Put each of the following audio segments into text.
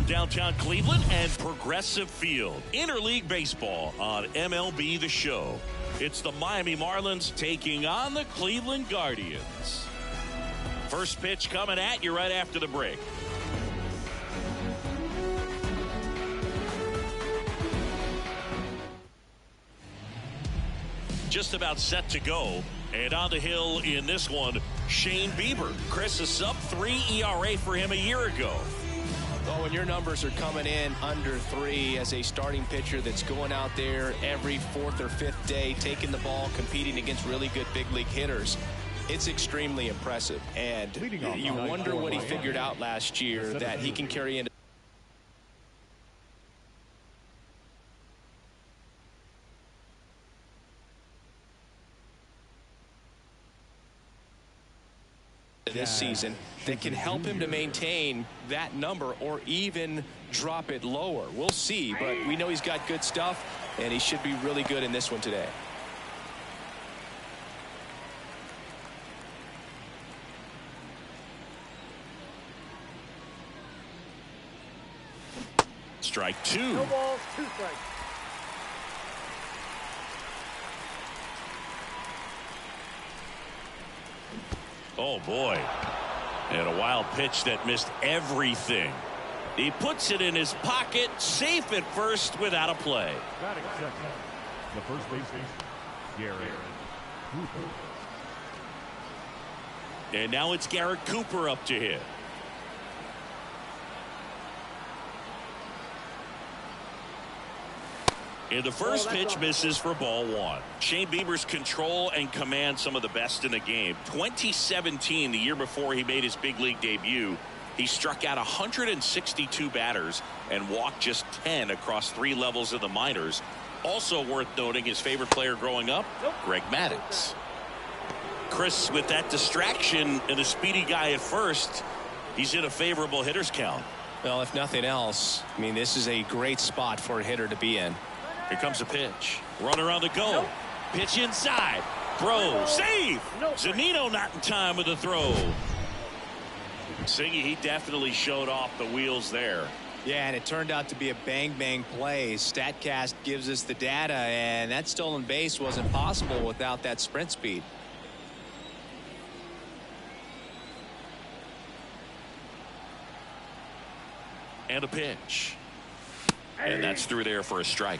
downtown Cleveland and Progressive Field. Interleague Baseball on MLB The Show. It's the Miami Marlins taking on the Cleveland Guardians. First pitch coming at you right after the break. Just about set to go. And on the hill in this one, Shane Bieber. Chris, a sub-3 ERA for him a year ago. Well, when your numbers are coming in under 3 as a starting pitcher that's going out there every 4th or 5th day, taking the ball, competing against really good big league hitters, it's extremely impressive. And you wonder what he figured out last year that he can carry into this season that can help him to maintain that number or even drop it lower. We'll see, but we know he's got good stuff, and he should be really good in this one today. Strike 2. No balls, 2 strikes. Oh, boy. And a wild pitch that missed everything. He puts it in his pocket, safe at first without a play. Batting second, the first baseman, Garrett Cooper. And now it's Garrett Cooper up to hit. And the first pitch misses for ball 1. Shane Bieber's control and command some of the best in the game. 2017, the year before he made his big league debut, he struck out 162 batters and walked just 10 across 3 levels of the minors. Also worth noting, his favorite player growing up, Greg Maddux. Chris, with that distraction and a speedy guy at first, he's in a favorable hitter's count. Well, if nothing else, I mean, this is a great spot for a hitter to be in. Here comes a pitch. Runner on the go. Pitch inside. Throw. Save. Zunino not in time with the throw. Siggy, he definitely showed off the wheels there. Yeah, and it turned out to be a bang-bang play. StatCast gives us the data, and that stolen base wasn't possible without that sprint speed. And a pitch. And that's through there for a strike.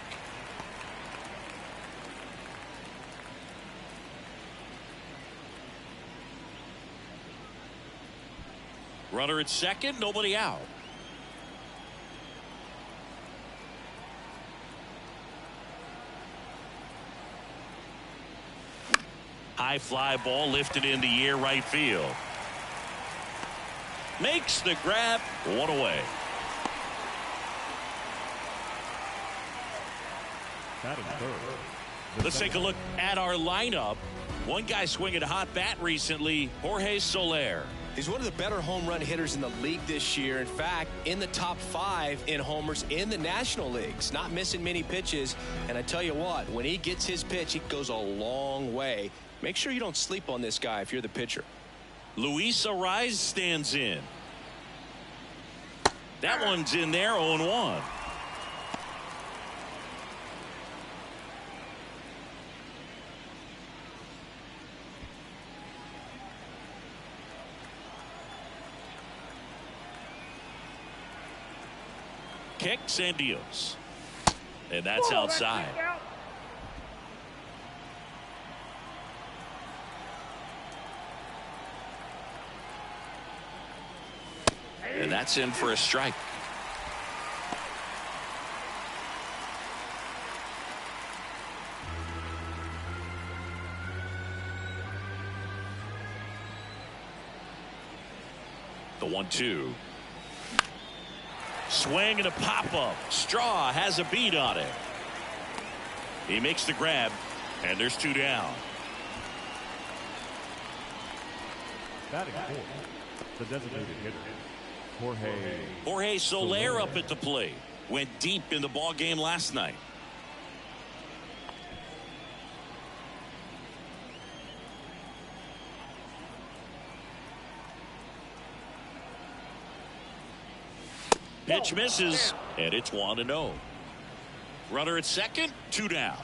Runner at second, nobody out. High fly ball lifted in the air, right field. Makes the grab, 1 away. Batting third. Let's take a look at our lineup. One guy swinging a hot bat recently, Jorge Soler. He's one of the better home run hitters in the league this year. In fact, in the top 5 in homers in the National Leagues. Not missing many pitches. And I tell you what, when he gets his pitch, he goes a long way. Make sure you don't sleep on this guy if you're the pitcher. Luis Ariz stands in. That one's in there, 0-1. Kicks and deals. And that's outside. And that's in for a strike. The 1-2. Swing and a pop-up. Straw has a beat on it. He makes the grab, and there's 2 down. Batting fourth, the designated hitter, Jorge Soler up at the plate. Went deep in the ball game last night. Pitch misses, and it's 1-0. Runner at second, 2 down.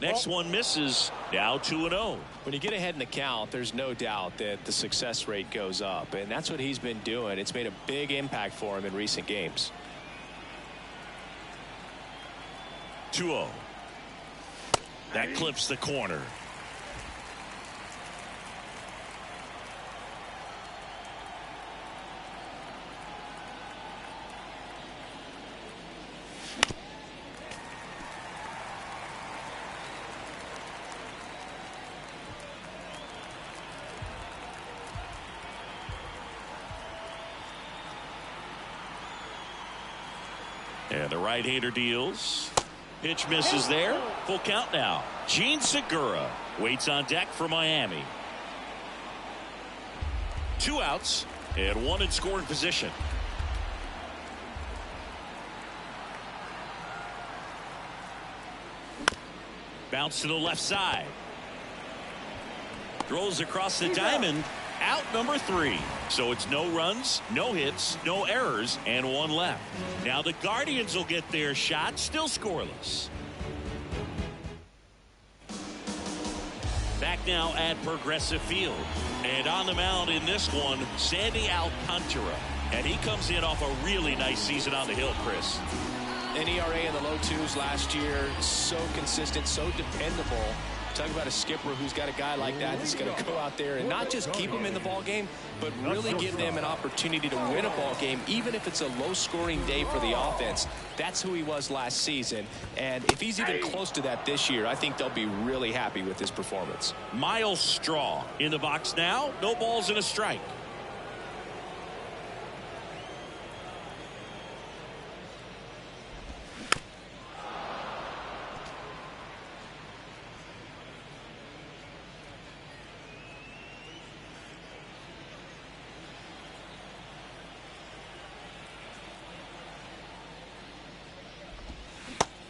Next one misses. Now 2-0. When you get ahead in the count, there's no doubt that the success rate goes up, and that's what he's been doing. It's made a big impact for him in recent games. 2-0. That clips the corner. And the right-hander deals. Pitch misses there. Full count now. Gene Segura waits on deck for Miami. 2 outs and 1 in scoring position. Bounce to the left side. Throws across the diamond. Out number 3. So it's no runs, no hits, no errors, and 1 left. Now the Guardians will get their shot, still scoreless. Back now at Progressive Field. And on the mound in this one, Sandy Alcantara. And he comes in off a really nice season on the hill, Chris. An ERA in the low 2s last year. So consistent, so dependable. Talk about a skipper who's got a guy like that that's going to go out there and not just keep them in the ball game, but really give them an opportunity to win a ball game, even if it's a low-scoring day for the offense. That's who he was last season, and if he's even close to that this year, I think they'll be really happy with his performance. Miles Straw in the box now. No balls and a strike.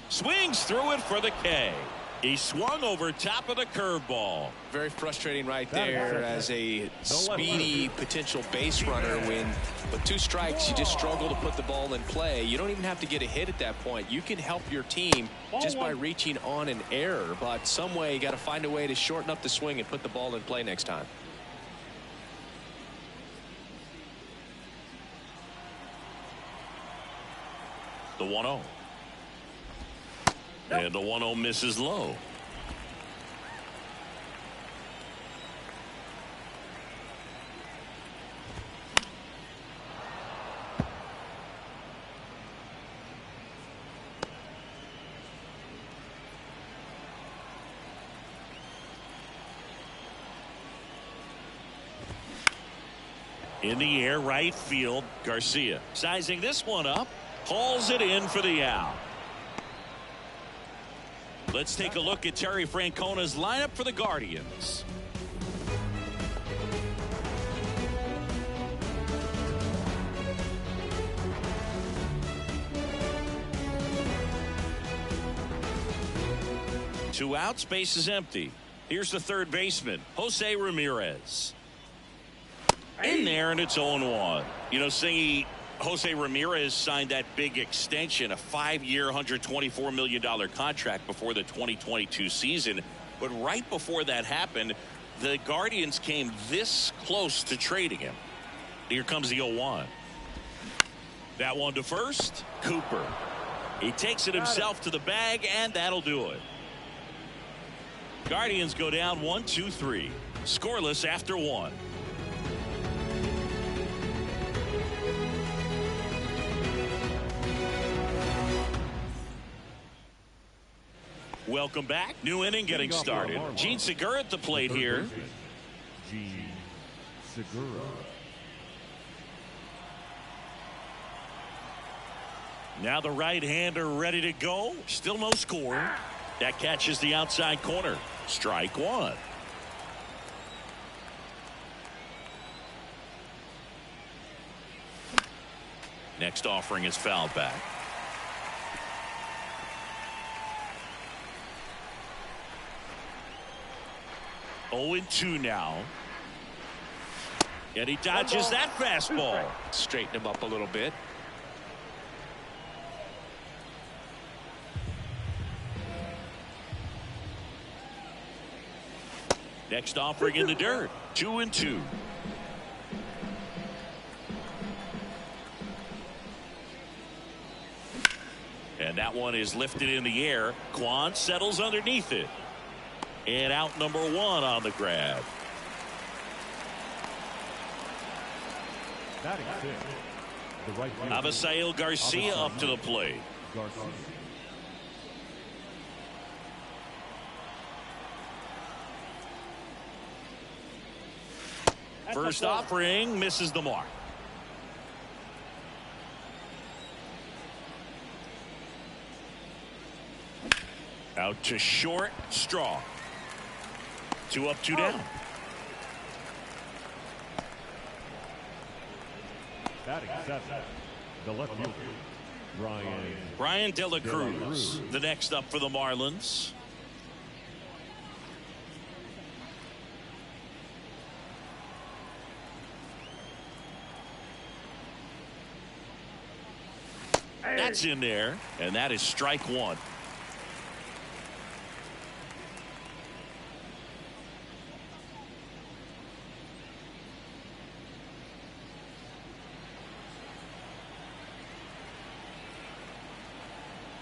Swings through it for the K. He swung over top of the curveball. Very frustrating right there as a speedy potential base runner when with 2 strikes you just struggle to put the ball in play. You don't even have to get a hit at that point. You can help your team just by reaching on an error, but some way you got to find a way to shorten up the swing and put the ball in play next time. The 1-0. And the 1-0 misses low. In the air, right field, Garcia sizing this one up, hauls it in for the out. Let's take a look at Terry Francona's lineup for the Guardians. Two outs, base is empty. Here's the third baseman, Jose Ramirez. In there, and it's 0-1. You know, Singy, Jose Ramirez signed that big extension, a 5-year, $124 million contract before the 2022 season. But right before that happened, the Guardians came this close to trading him. Here comes the 0-1. That one to first, Cooper. He takes it himself to the bag, and that'll do it. Guardians go down 1-2-3. Scoreless after 1. Welcome back. New inning getting started. Gene Segura at the plate here. Gene Segura. Now the right-hander ready to go. Still no score. That catches the outside corner. Strike one. Next offering is fouled back. 0-2 now. And he dodges that fastball. Straighten him up a little bit. Next offering in the dirt. 2-2. And that one is lifted in the air. Kwan settles underneath it. And out number 1 on the grab. Batting six, the right fielder, Avisail Garcia up to the plate. Garcia. First offering misses the mark. Out to short, strong. 2 up, 2 down. Batting seven, the left fielder, Brian De La Cruz, the next up for the Marlins. That's in there, and that is strike 1.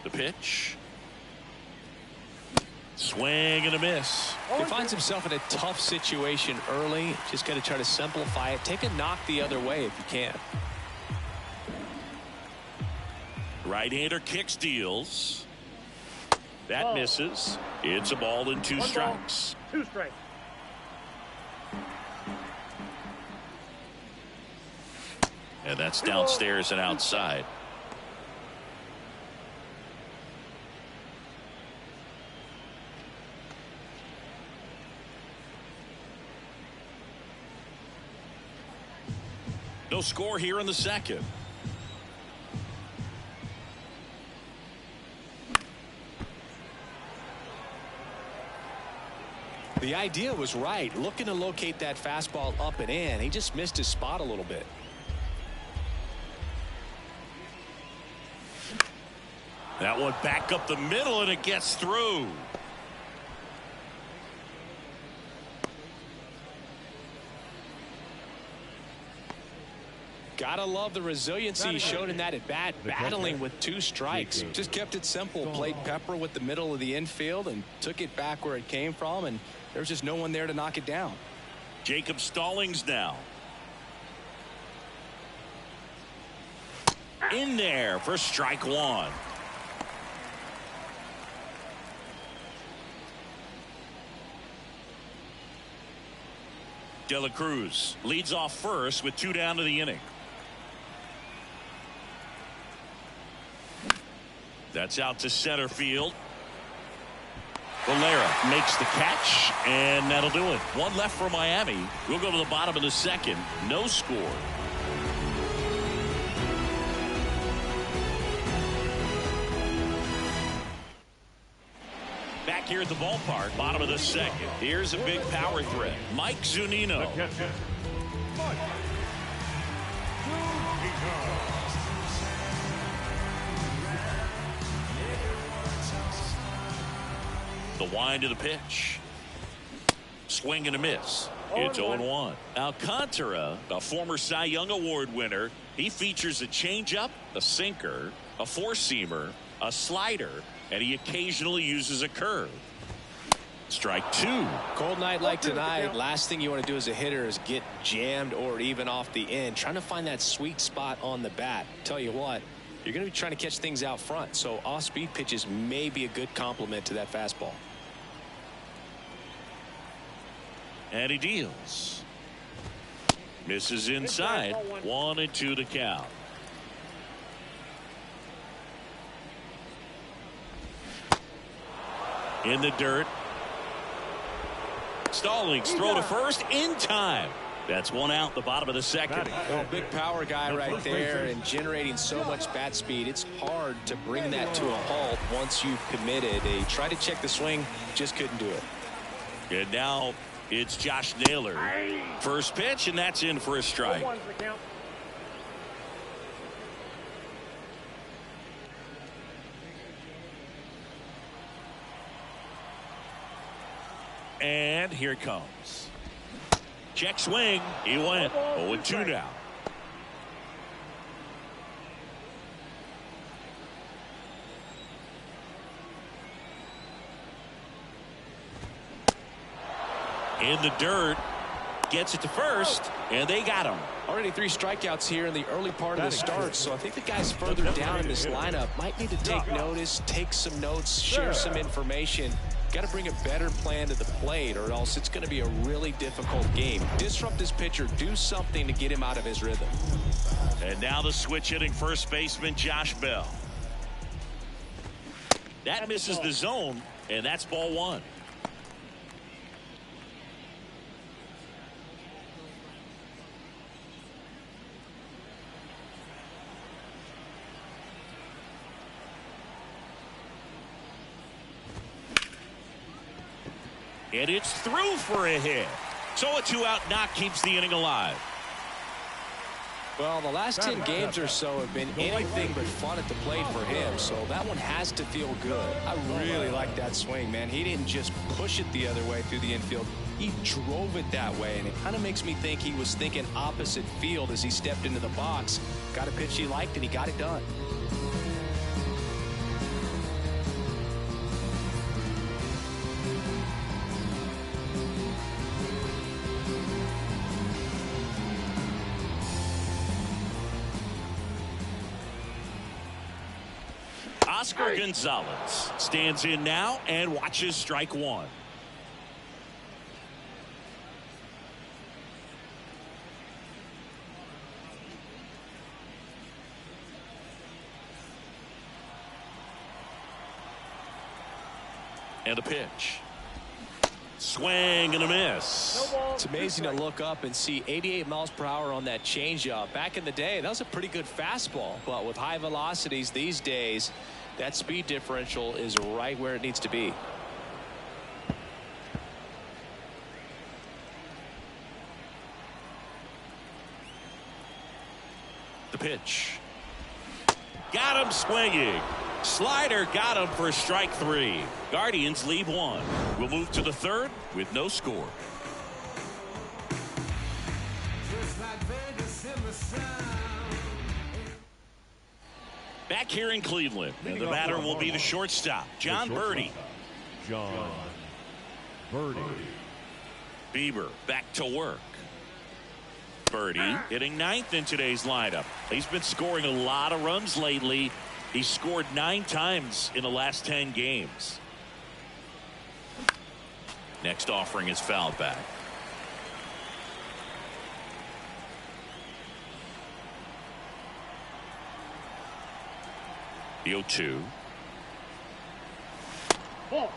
The pitch. Swing and a miss. He finds himself in a tough situation early. Just got to try to simplify it. Take a knock the other way if you can. Right-hander kicks, deals. That misses. It's a ball and 2 strikes. 2 strikes. And that's downstairs and outside. No score here in the second. The idea was right. Looking to locate that fastball up and in. He just missed his spot a little bit. That one back up the middle, and it gets through. Gotta love the resiliency he showed in that at bat, battling with 2 strikes. Just kept it simple. Played pepper with the middle of the infield and took it back where it came from, and there's just no one there to knock it down. Jacob Stallings now. In there for strike 1. De La Cruz leads off first with 2 down to the inning. That's out to center field. Valera makes the catch, and that'll do it. 1 left for Miami. We'll go to the bottom of the second. No score. Back here at the ballpark, bottom of the second. Here's a big power threat. Mike Zunino. The wind of the pitch. Swing and a miss. It's 0-1. Alcantara, a former Cy Young Award winner, he features a changeup, a sinker, a four-seamer, a slider, and he occasionally uses a curve. Strike 2. Cold night like tonight, last thing you want to do as a hitter is get jammed or even off the end. Trying to find that sweet spot on the bat. Tell you what, you're going to be trying to catch things out front, so off-speed pitches may be a good complement to that fastball. And he deals. Misses inside. 1-2 to count. In the dirt. Stallings throw to first in time. That's 1 out, the bottom of the second. Well, big power guy right there and generating so much bat speed. It's hard to bring that to a halt once you've committed. They tried to check the swing, just couldn't do it. And now It's Josh Naylor. First pitch, and that's in for a strike. And here it comes. Check swing. He went 0-2 now. In the dirt. Gets it to first, and they got him. Already 3 strikeouts here in the early part of the start, so I think the guys further down in this lineup might need to take notice, take some notes, share some information. Got to bring a better plan to the plate, or else it's going to be a really difficult game. Disrupt this pitcher, do something to get him out of his rhythm. And now the switch hitting first baseman Josh Bell. That misses the zone, and that's ball 1. And it's through for a hit. So a 2-out knock keeps the inning alive. Well, the last 10 games or so have been anything but fun at the plate for him, so that one has to feel good. I really like that swing, man. He didn't just push it the other way through the infield. He drove it that way, and it kind of makes me think he was thinking opposite field as he stepped into the box. Got a pitch he liked, and he got it done. Oscar Gonzalez stands in now and watches strike 1. And a pitch. Swing and a miss. It's amazing to look up and see 88 miles per hour on that changeup. Back in the day, that was a pretty good fastball, but with high velocities these days, that speed differential is right where it needs to be. The pitch. Got him swinging. Slider got him for strike 3. Guardians leave 1. We'll move to the 3rd with no score. Back here in Cleveland, and the batter will be the shortstop, John Birdie. John Birdie. Bieber back to work. Birdie hitting 9th in today's lineup. He's been scoring a lot of runs lately. He's scored 9 times in the last 10 games. Next offering is fouled back. The 0-2. 0-2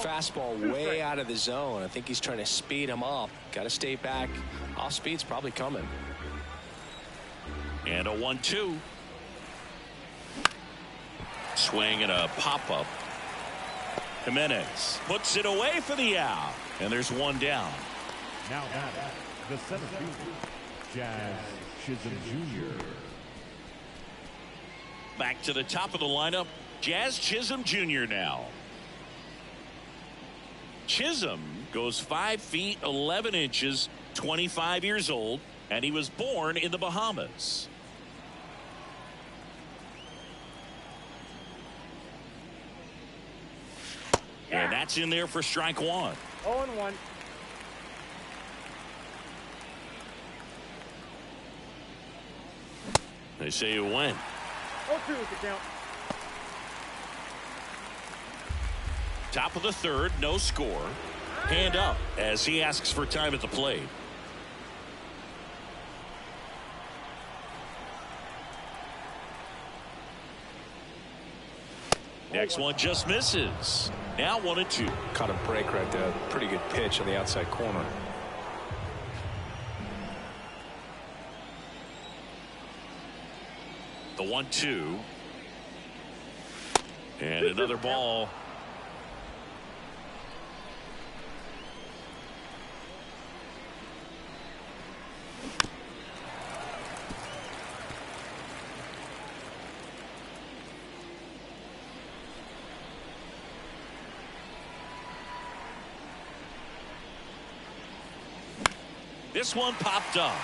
fastball way out of the zone. I think he's trying to speed him up. Got to stay back. Off speed's probably coming. And a 1-2. Swing and a pop-up. Jimenez puts it away for the out. And there's one down. Now at the center field, Jazz Chisholm Jr. Back to the top of the lineup, Jazz Chisholm Jr. now. Chisholm goes 5 feet 11 inches, 25 years old, and he was born in the Bahamas. And that's in there for strike 1. 0-1. They say it went. 0-2 is the count. Top of the 3rd, no score. Hand up as he asks for time at the plate. Next one just misses. Now 1-2. Caught a break right there. Pretty good pitch on the outside corner. The 1-2. And another ball. This one popped up.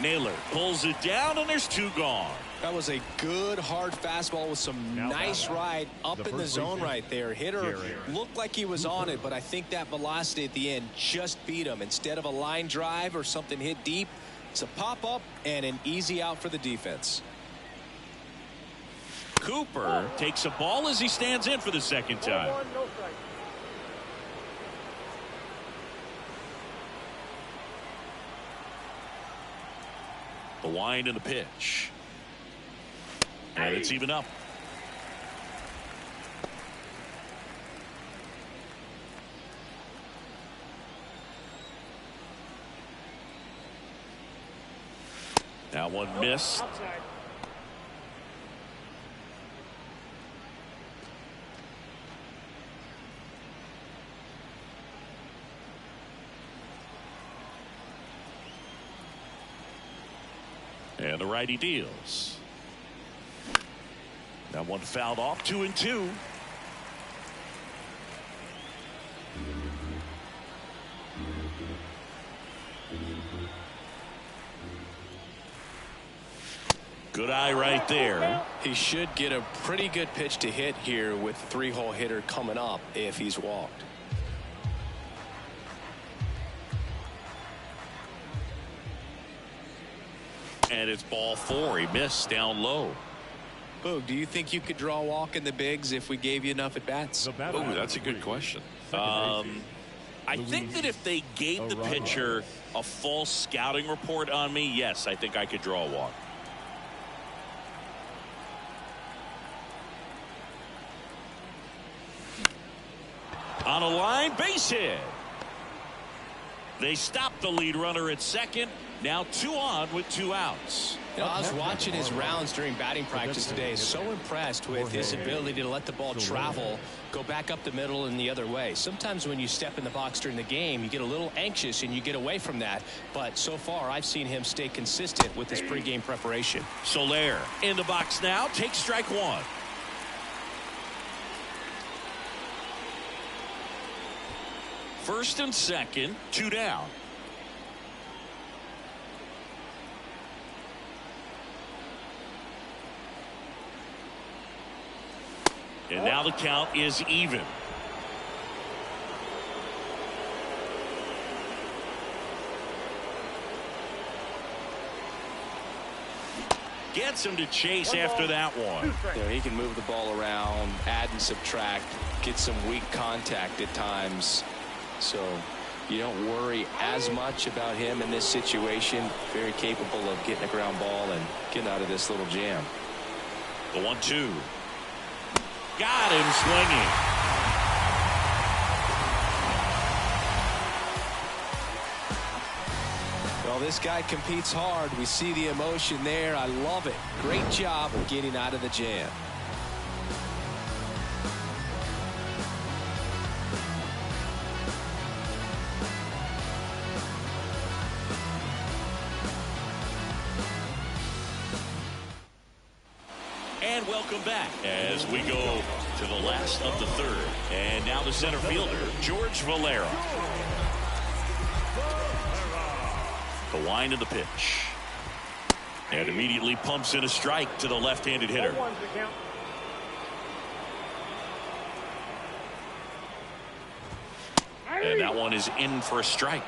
Naylor pulls it down, and there's 2 gone. That was a good hard fastball with some nice ride up in the zone right there. Hitter looked like he was on it, but I think that velocity at the end just beat him. Instead of a line drive or something hit deep, it's a pop up and an easy out for the defense. Cooper takes a ball as he stands in for the second time. 1-1, no strike. The wind and the pitch. And it's even up. Now one missed. Outside. And the righty deals. That one fouled off. 2-2. Good eye right there. He should get a pretty good pitch to hit here with the 3-hole hitter coming up if he's walked. And it's ball 4. He missed down low. Boog, do you think you could draw a walk in the bigs if we gave you enough at bats? Oh, that's a good question. I think that if they gave the pitcher a full scouting report on me, yes, I think I could draw a walk. On a line, base hit. They stop the lead runner at second. Now 2 on with 2 outs. You know, I was watching his rounds during batting practice today. So impressed with his ability to let the ball travel, go back up the middle and the other way. Sometimes when you step in the box during the game, you get a little anxious and you get away from that. But so far, I've seen him stay consistent with his pregame preparation. Soler in the box now. Takes strike 1. First and second, 2 down. And now the count is even. Gets him to chase after that one. You know, he can move the ball around, add and subtract, get some weak contact at times. So you don't worry as much about him in this situation. Very capable of getting a ground ball and getting out of this little jam. The 1-2. Got him swinging. Well, this guy competes hard. We see the emotion there. I love it. Great job of getting out of the jam. And welcome back as we go to the last of the third. And now the center fielder, George Valera. The wind of the pitch. And immediately pumps in a strike to the left-handed hitter. 1-1's the count. And that one is in for a strike.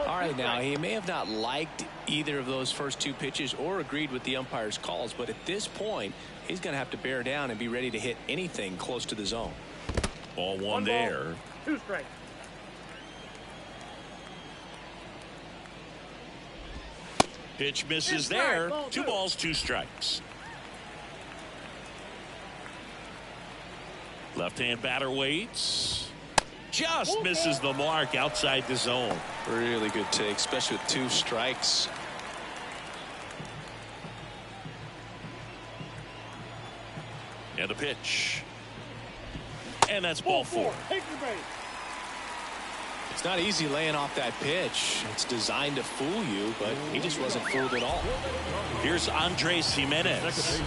All right, now he may have not liked either of those first 2 pitches or agreed with the umpire's calls, but at this point he's going to have to bear down and be ready to hit anything close to the zone. Ball 1 there. 2 strikes. Pitch misses there. 2 balls, 2 strikes. Left-hand batter waits. Just misses the mark outside the zone. Really good take, especially with 2 strikes. And the pitch. And that's ball 4. Take the base. It's not easy laying off that pitch. It's designed to fool you, but he just wasn't fooled at all. Here's Andres Jimenez.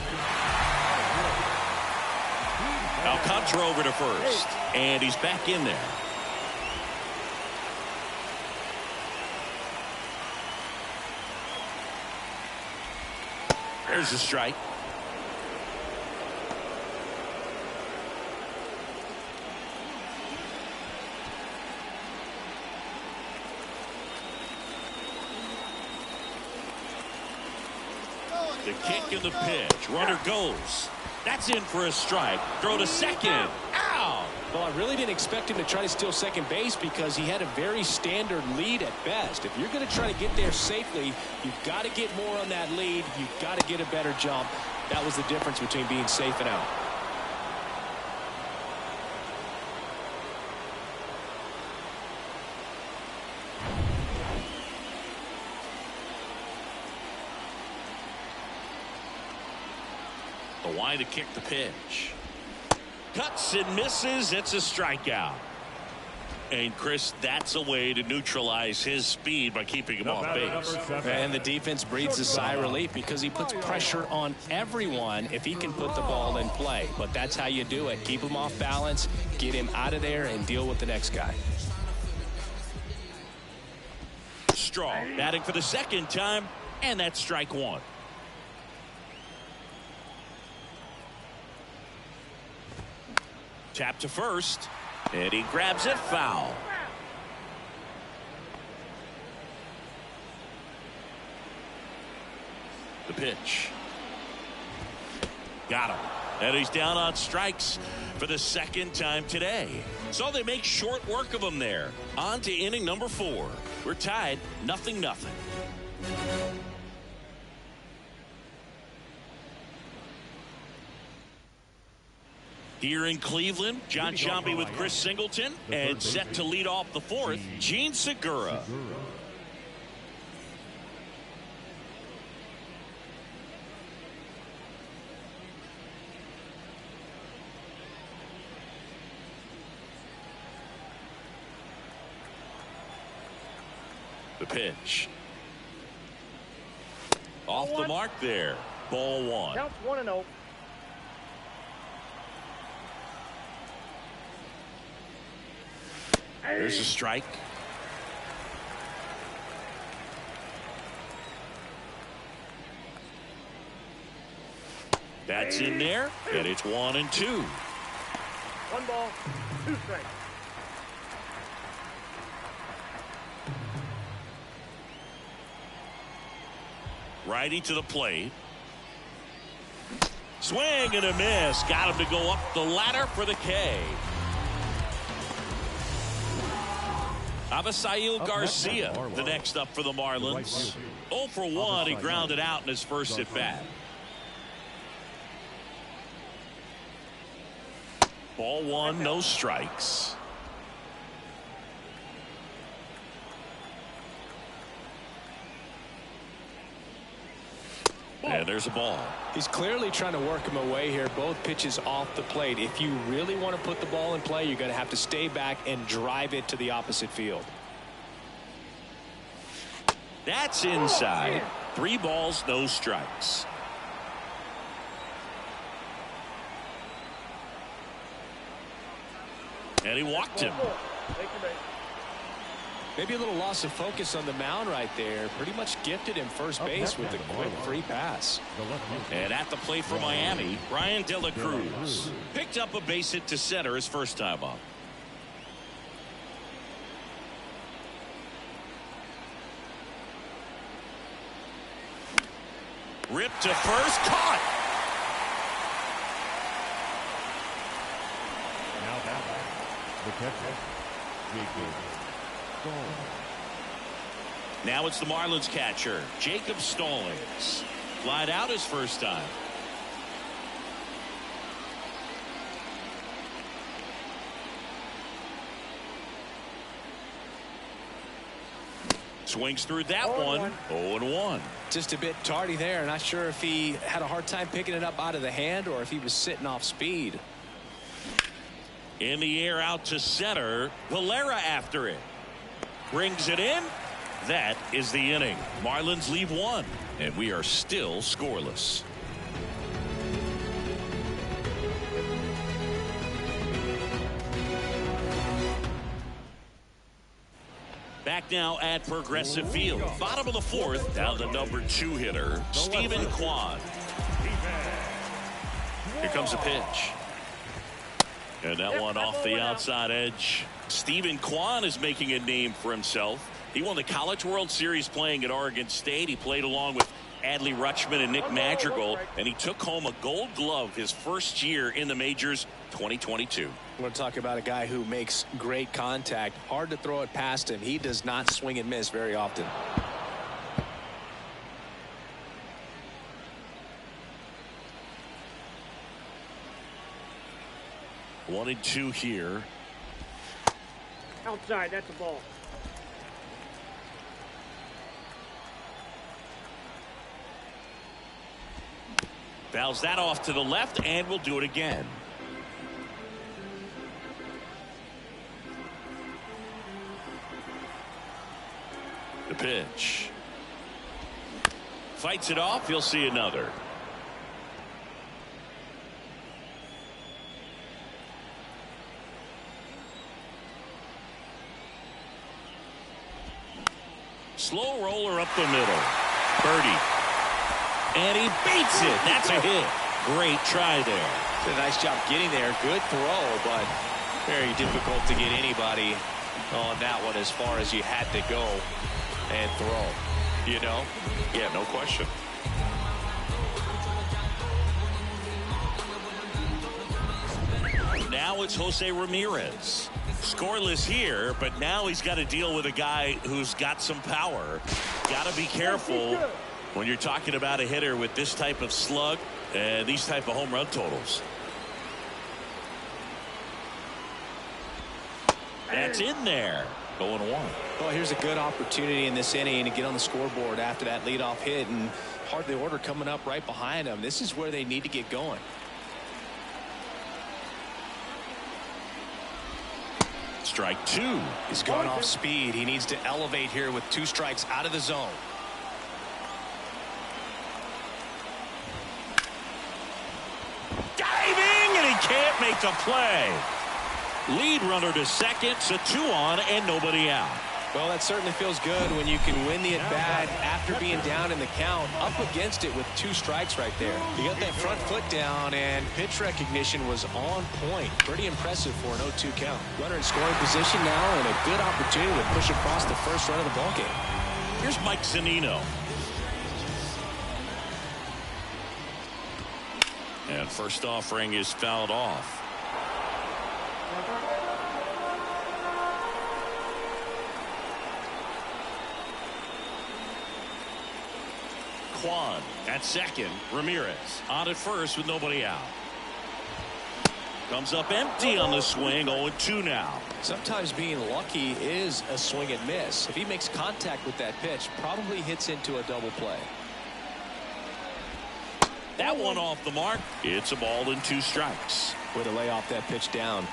Alcantara over to first. And he's back in there. There's a strike. The kick and the pitch. Runner goes. That's in for a strike. Throw to second. Ow! Well, I really didn't expect him to try to steal second base because he had a very standard lead at best. If you're going to try to get there safely, you've got to get more on that lead. You've got to get a better jump. That was the difference between being safe and out. The line to kick the pitch. Cuts and misses. It's a strikeout. And Chris, that's a way to neutralize his speed by keeping him off base. And the defense breathes a sigh of relief because he puts pressure on everyone if he can put the ball in play. But that's how you do it. Keep him off balance, get him out of there, and deal with the next guy. Strong batting for the second time, and that's strike one. Tap to first, and he grabs it foul. The pitch. Got him. And he's down on strikes for the second time today. So they make short work of him there. On to inning number 4. We're tied 0-0. Here in Cleveland, John Sciambi with Chris Singleton, and set to lead off the 4th, Gene Segura. The pitch. Off the mark there. Ball 1. Counts 1-0. There's a strike. That's in there, and it's 1-2. 1 ball, 2 strikes. Righty to the plate. Swing and a miss. Got him to go up the ladder for the K. Avisail Garcia, the next up for the Marlins. 0 for 1, he grounded out in his first at bat. Ball 1, no strikes. And there's a ball. He's clearly trying to work him away here. Both pitches off the plate. If you really want to put the ball in play, you're going to have to stay back and drive it to the opposite field. That's inside. 3 balls, no strikes. And he walked him. Maybe a little loss of focus on the mound right there. Pretty much gifted him first base with a quick free pass. And at the plate for Miami, Brian De La Cruz picked up a base hit to center his first time up. Ripped to first, caught. Now that the catcher, Jacob. Now it's the Marlins catcher, Jacob Stallings. Flied out his first time. Swings through that one. 0-1. Just a bit tardy there. Not sure if he had a hard time picking it up out of the hand or if he was sitting off speed. In the air out to center. Valera after it. Brings it in. That is the inning. Marlins leave 1, and we are still scoreless. Back now at Progressive Field. Bottom of the fourth, down the number 2 hitter, Stephen Kwan. Here comes a pitch. And that one off the outside edge. Stephen Kwan is making a name for himself. He won the College World Series playing at Oregon State. He played along with Adley Rutschman and Nick Madrigal, and he took home a Gold Glove his first year in the majors, 2022. We're going to talk about a guy who makes great contact. Hard to throw it past him. He does not swing and miss very often. 1-2 here. Outside, that's a ball. Fouls that off to the left, and we'll do it again. The pitch. Fights it off. He'll see another. Slow roller up the middle. Birdie. And he beats it. That's a hit. Great try there. Did a nice job getting there. Good throw, but very difficult to get anybody on that one as far as you had to go and throw. You know? Yeah, no question. Now it's Jose Ramirez. Scoreless here, but now he's got to deal with a guy who's got some power. Got to be careful when you're talking about a hitter with this type of slug and these type of home run totals. That's in there. 0-1. Well, here's a good opportunity in this inning to get on the scoreboard after that leadoff hit, and part of the order coming up right behind them. This is where they need to get going. Strike 2. He's going off speed. He needs to elevate here with 2 strikes out of the zone. Diving, and he can't make the play. Lead runner to second, so 2 on and nobody out. Well, that certainly feels good when you can win the at-bat after being down in the count, up against it with 2 strikes right there. You got that front foot down, and pitch recognition was on point. Pretty impressive for an 0-2 count. Runner in scoring position now, and a good opportunity to push across the first run of the ballgame. Here's Mike Zunino. And first offering is fouled off. Kwan at second. Ramirez on at first with nobody out. Comes up empty on the swing. 0-2 now. Sometimes being lucky is a swing and miss. If he makes contact with that pitch, probably hits into a double play. That one off the mark. It's a ball and 2 strikes. Way to lay off that pitch down.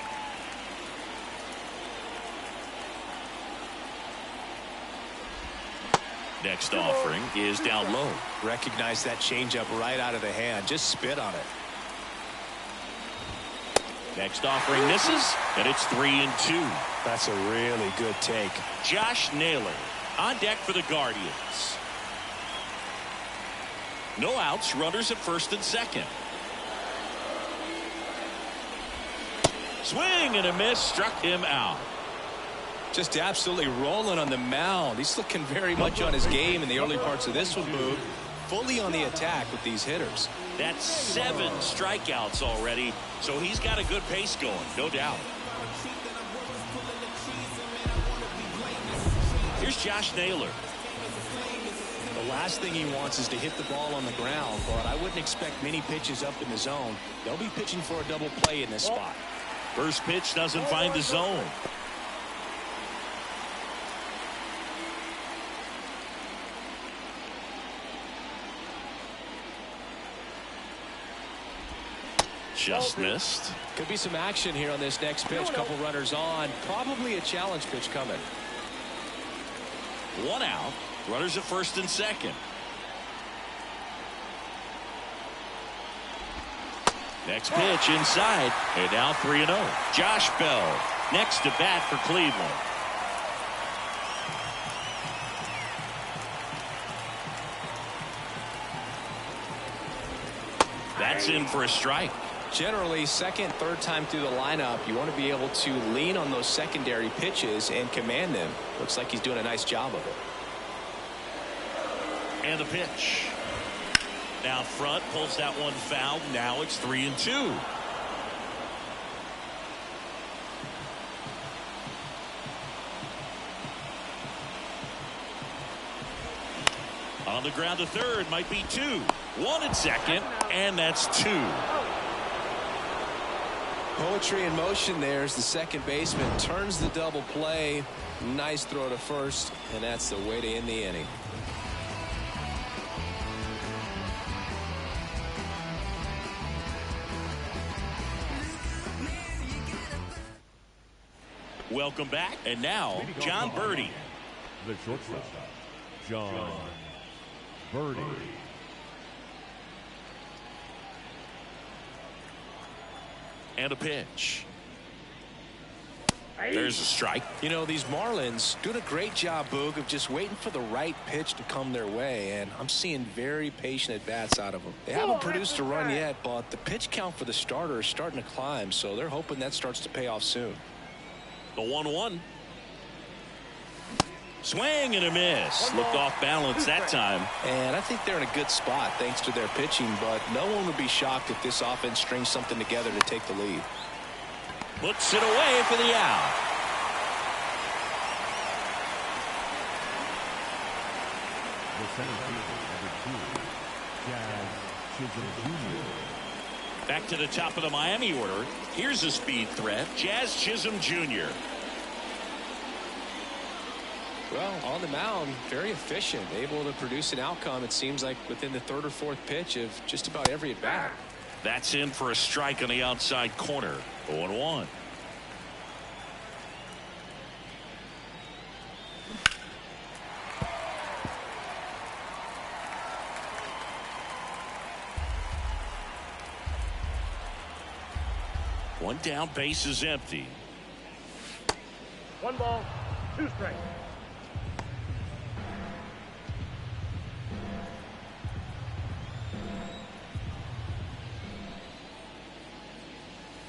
Next offering is down low. Recognize that changeup right out of the hand. Just spit on it. Next offering misses, and it's 3-2. That's a really good take. Josh Naylor on deck for the Guardians. No outs, runners at first and second. Swing and a miss, struck him out. Just absolutely rolling on the mound. He's looking very much on his game in the early parts of this one, Boog. Fully on the attack with these hitters. That's 7 strikeouts already, so he's got a good pace going, no doubt. Here's Josh Naylor. The last thing he wants is to hit the ball on the ground, but I wouldn't expect many pitches up in the zone. They'll be pitching for a double play in this spot. First pitch doesn't find the zone. Just missed. Could be some action here on this next pitch. Couple runners on. Probably a challenge pitch coming. 1 out. Runners at first and second. Next pitch inside. And now 3-0. Josh Bell next to bat for Cleveland. That's in for a strike. Generally, second, third time through the lineup, you want to be able to lean on those secondary pitches and command them. Looks like he's doing a nice job of it. And the pitch. Down front, pulls that one foul. Now it's 3-2. On the ground to third, might be 2. 1 at second, and that's 2. Poetry in motion there as the second baseman turns the double play. Nice throw to first, and that's the way to end the inning. Welcome back, and now John Birdie. The shortstop, John Birdie. And a pitch. There's a strike. You know, these Marlins doing a great job, Boog, of just waiting for the right pitch to come their way, and I'm seeing very patient at-bats out of them. They haven't produced a run yet, but the pitch count for the starter is starting to climb, so they're hoping that starts to pay off soon. The 1-1. Swing and a miss. Looked off balance that time. And I think they're in a good spot thanks to their pitching, but no one would be shocked if this offense strings something together to take the lead. Puts it away for the out. The center fielder, number 2, Jazz Chisholm Jr. Back to the top of the Miami order. Here's a speed threat. Jazz Chisholm Jr. Well, on the mound, very efficient, able to produce an outcome, it seems like, within the third or fourth pitch of just about every at-bat. That's in for a strike on the outside corner. 0-1. One down, base is empty. 1 ball, 2 strikes.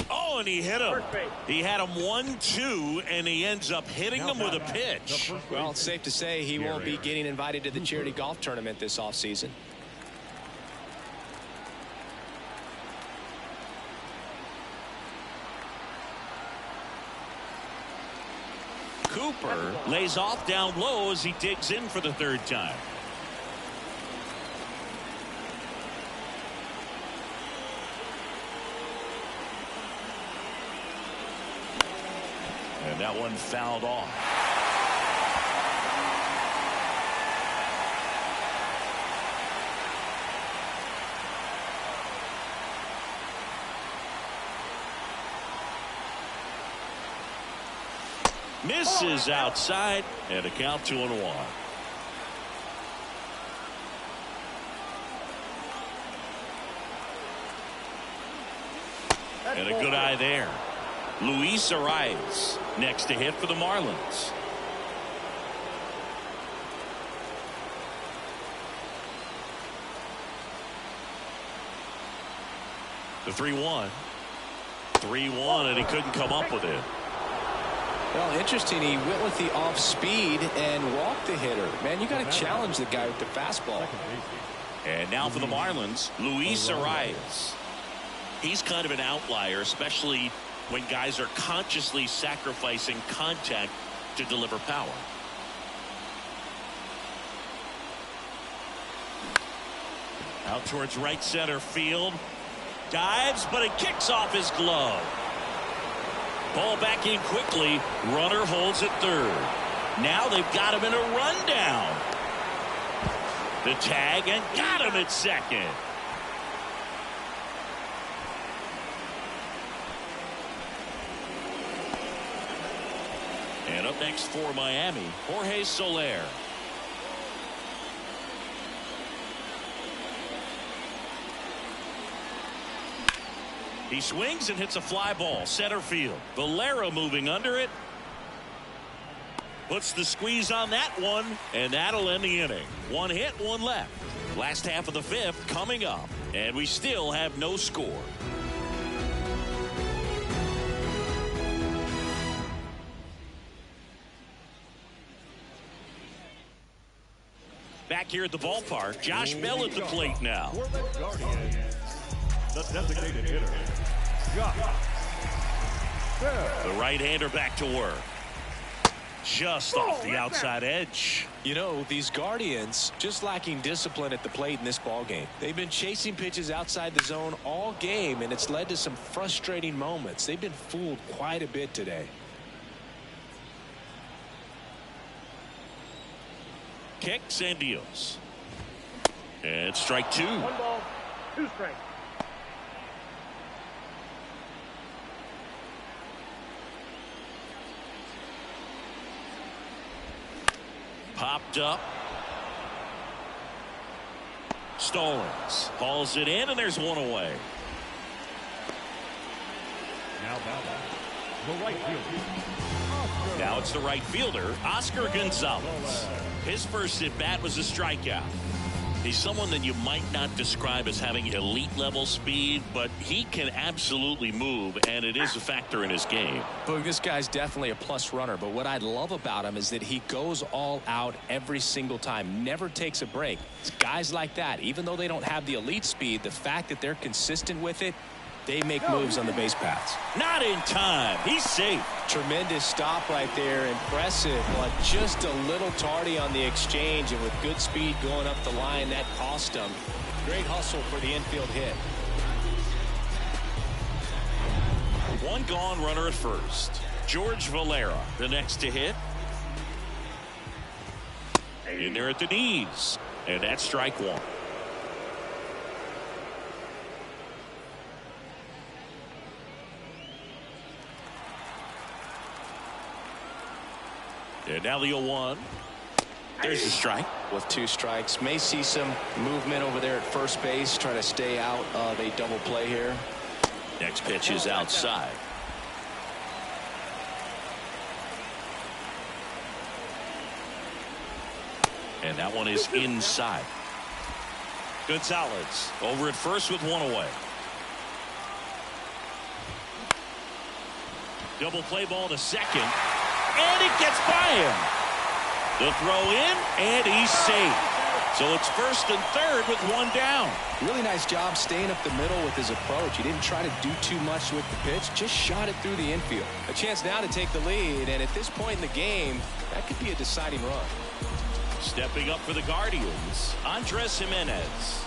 Oh, and he hit him. He had him 1-2, and he ends up hitting him with a pitch. Well, it's safe to say he won't be getting invited to the charity golf tournament this offseason. Cooper lays off down low as he digs in for the third time. And that one fouled off. Misses outside, and a count 2-1. And a good eye there. Luis Arias next to hit for the Marlins. The 3-1. 3-1, and he couldn't come up with it. Well, interesting. He went with the off speed and walked the hitter. Man, you got to challenge the guy with the fastball. And now for the Marlins, Luis Arias. He's kind of an outlier, especially when guys are consciously sacrificing contact to deliver power. Out towards right center field. Dives, but it kicks off his glove. Ball back in quickly. Runner holds at third. Now they've got him in a rundown. The tag, and got him at second. And up next for Miami, Jorge Soler. He swings and hits a fly ball center field. Valera moving under it. Puts the squeeze on that one, and that'll end the inning. One hit, one left. Last half of the fifth coming up, and we still have no score. Back here at the ballpark, Josh Bell at the plate now. For the Guardians, the designated hitter, Josh Bell. The right-hander back to work. Just off the outside edge. You know, these Guardians just lacking discipline at the plate in this ball game. They've been chasing pitches outside the zone all game, and it's led to some frustrating moments. They've been fooled quite a bit today. Kicks and deals. And strike two. 1 ball, 2 strikes. Popped up. Stallings hauls it in, and there's one away. Now batting, the right fielder. Now it's the right fielder, Oscar Gonzalez. His first at bat was a strikeout. He's someone that you might not describe as having elite level speed, but he can absolutely move, and it is a factor in his game. Boog, this guy's definitely a plus runner, but what I love about him is that he goes all out every single time, never takes a break. It's guys like that, even though they don't have the elite speed, the fact that they're consistent with it, they make moves on the base paths. Not in time. He's safe. Tremendous stop right there. Impressive, but just a little tardy on the exchange, and with good speed going up the line, that cost him. Great hustle for the infield hit. One gone, runner at first. George Valera, the next to hit. In there at the knees. And that's strike one. And now the 0-1. There's the strike. With 2 strikes, may see some movement over there at first base, try to stay out of a double play here. Next pitch is outside. And that one is inside. Gonzalez over at first with one away. Double play ball to second. And it gets by him. The throw in, and he's safe. So it's first and third with one down. Really nice job staying up the middle with his approach. He didn't try to do too much with the pitch, just shot it through the infield. A chance now to take the lead, and at this point in the game, that could be a deciding run. Stepping up for the Guardians, Andres Jimenez.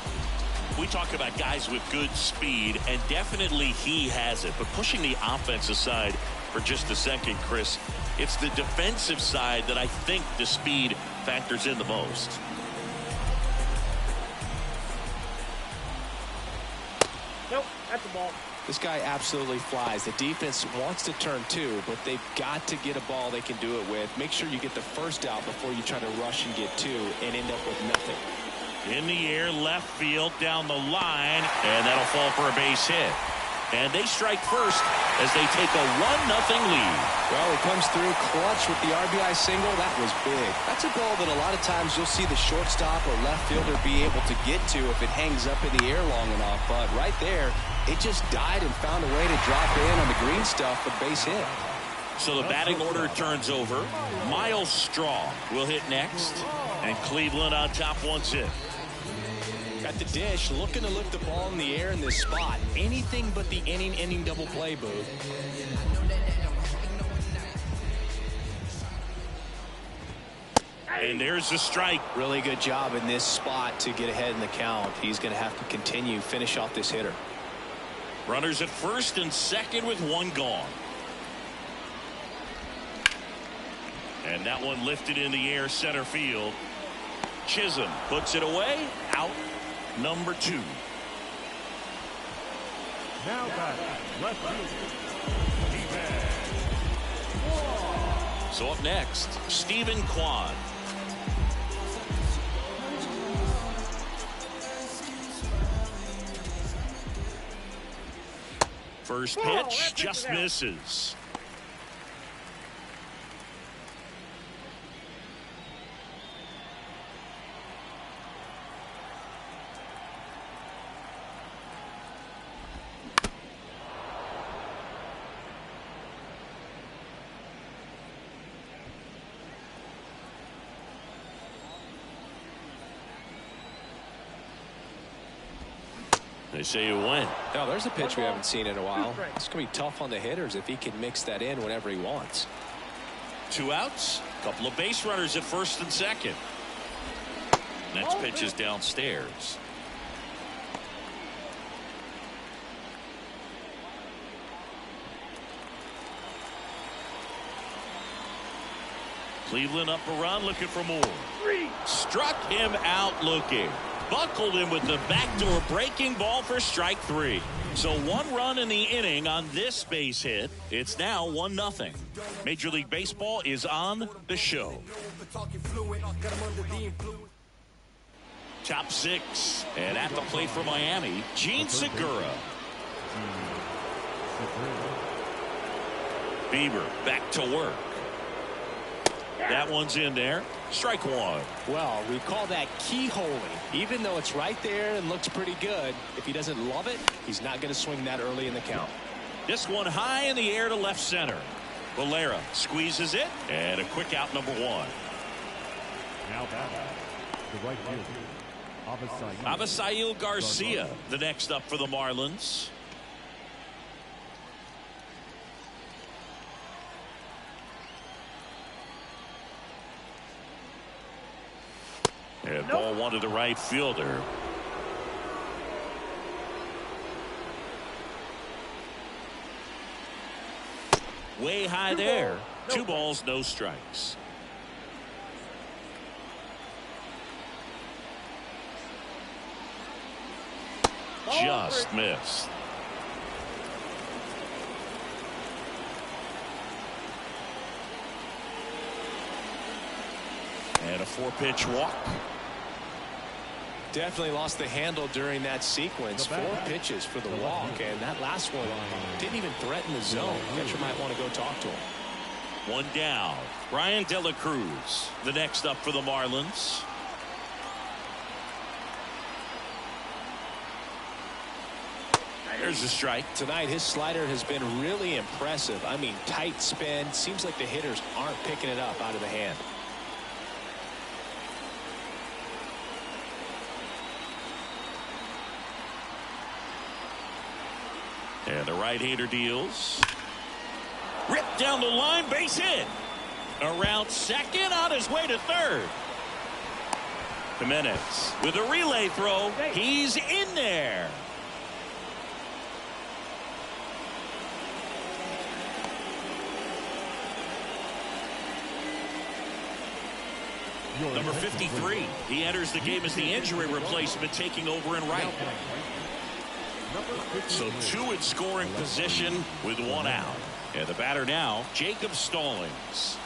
We talk about guys with good speed, and definitely he has it. But pushing the offense aside for just a second, Chris, it's the defensive side that I think the speed factors in the most. Nope, that's a ball. This guy absolutely flies. The defense wants to turn two, but they've got to get a ball they can do it with. Make sure you get the first out before you try to rush and get two and end up with nothing. In the air, left field, down the line, and that'll fall for a base hit. And they strike first as they take a 1-0 lead. Well, it comes through clutch with the RBI single. That was big. That's a ball that a lot of times you'll see the shortstop or left fielder be able to get to if it hangs up in the air long enough. But right there, it just died and found a way to drop in on the green stuff for base hit. So the batting order turns over. Miles Straw will hit next. And Cleveland on top once in. Got the dish, looking to lift the ball in the air in this spot. Anything but the inning double play, Booth. And there's the strike. Really good job in this spot to get ahead in the count. He's going to have to continue, finish off this hitter. Runners at first and second with one gone. And that one lifted in the air, center field. Chisholm puts it away, out number 2. Now batting, left fielder, So up next, Stephen Kwan. First pitch just misses. They say you win. Now, there's a pitch we haven't seen in a while. It's going to be tough on the hitters if he can mix that in whenever he wants. 2 outs. Couple of base runners at first and second. Next pitch is downstairs. Cleveland up a run, looking for more. Struck him out looking. Buckled him with the backdoor breaking ball for strike 3. So 1 run in the inning on this base hit. It's now 1-0. Major League Baseball is on the show. Top 6. And at the plate for Miami, Gene Segura. Bieber back to work. That one's in there. Strike 1. Well, we call that keyholing. Even though it's right there and looks pretty good, if he doesn't love it, he's not going to swing that early in the count. This one high in the air to left center. Valera squeezes it, and a quick out, number 1. Now back, the right fielder, Avisail Garcia, the next up for the Marlins. And ball 1 to the right fielder. Way high there. 2 balls, no strikes. Just missed. And a 4-pitch walk. Definitely lost the handle during that sequence. 4 pitches for the walk, and that last one didn't even threaten the zone. Catcher might want to go talk to him. 1 down. Brian De La Cruz, the next up for the Marlins. There's a strike. Tonight, his slider has been really impressive. I mean, tight spin. Seems like the hitters aren't picking it up out of the hand. And the right-hander deals. Ripped down the line, base hit. Around second, on his way to third. Jimenez with a relay throw. He's in there. Number 53. He enters the game as the injury replacement, taking over in right. So 2 in scoring position with 1 out. And the batter now, Jacob Stallings.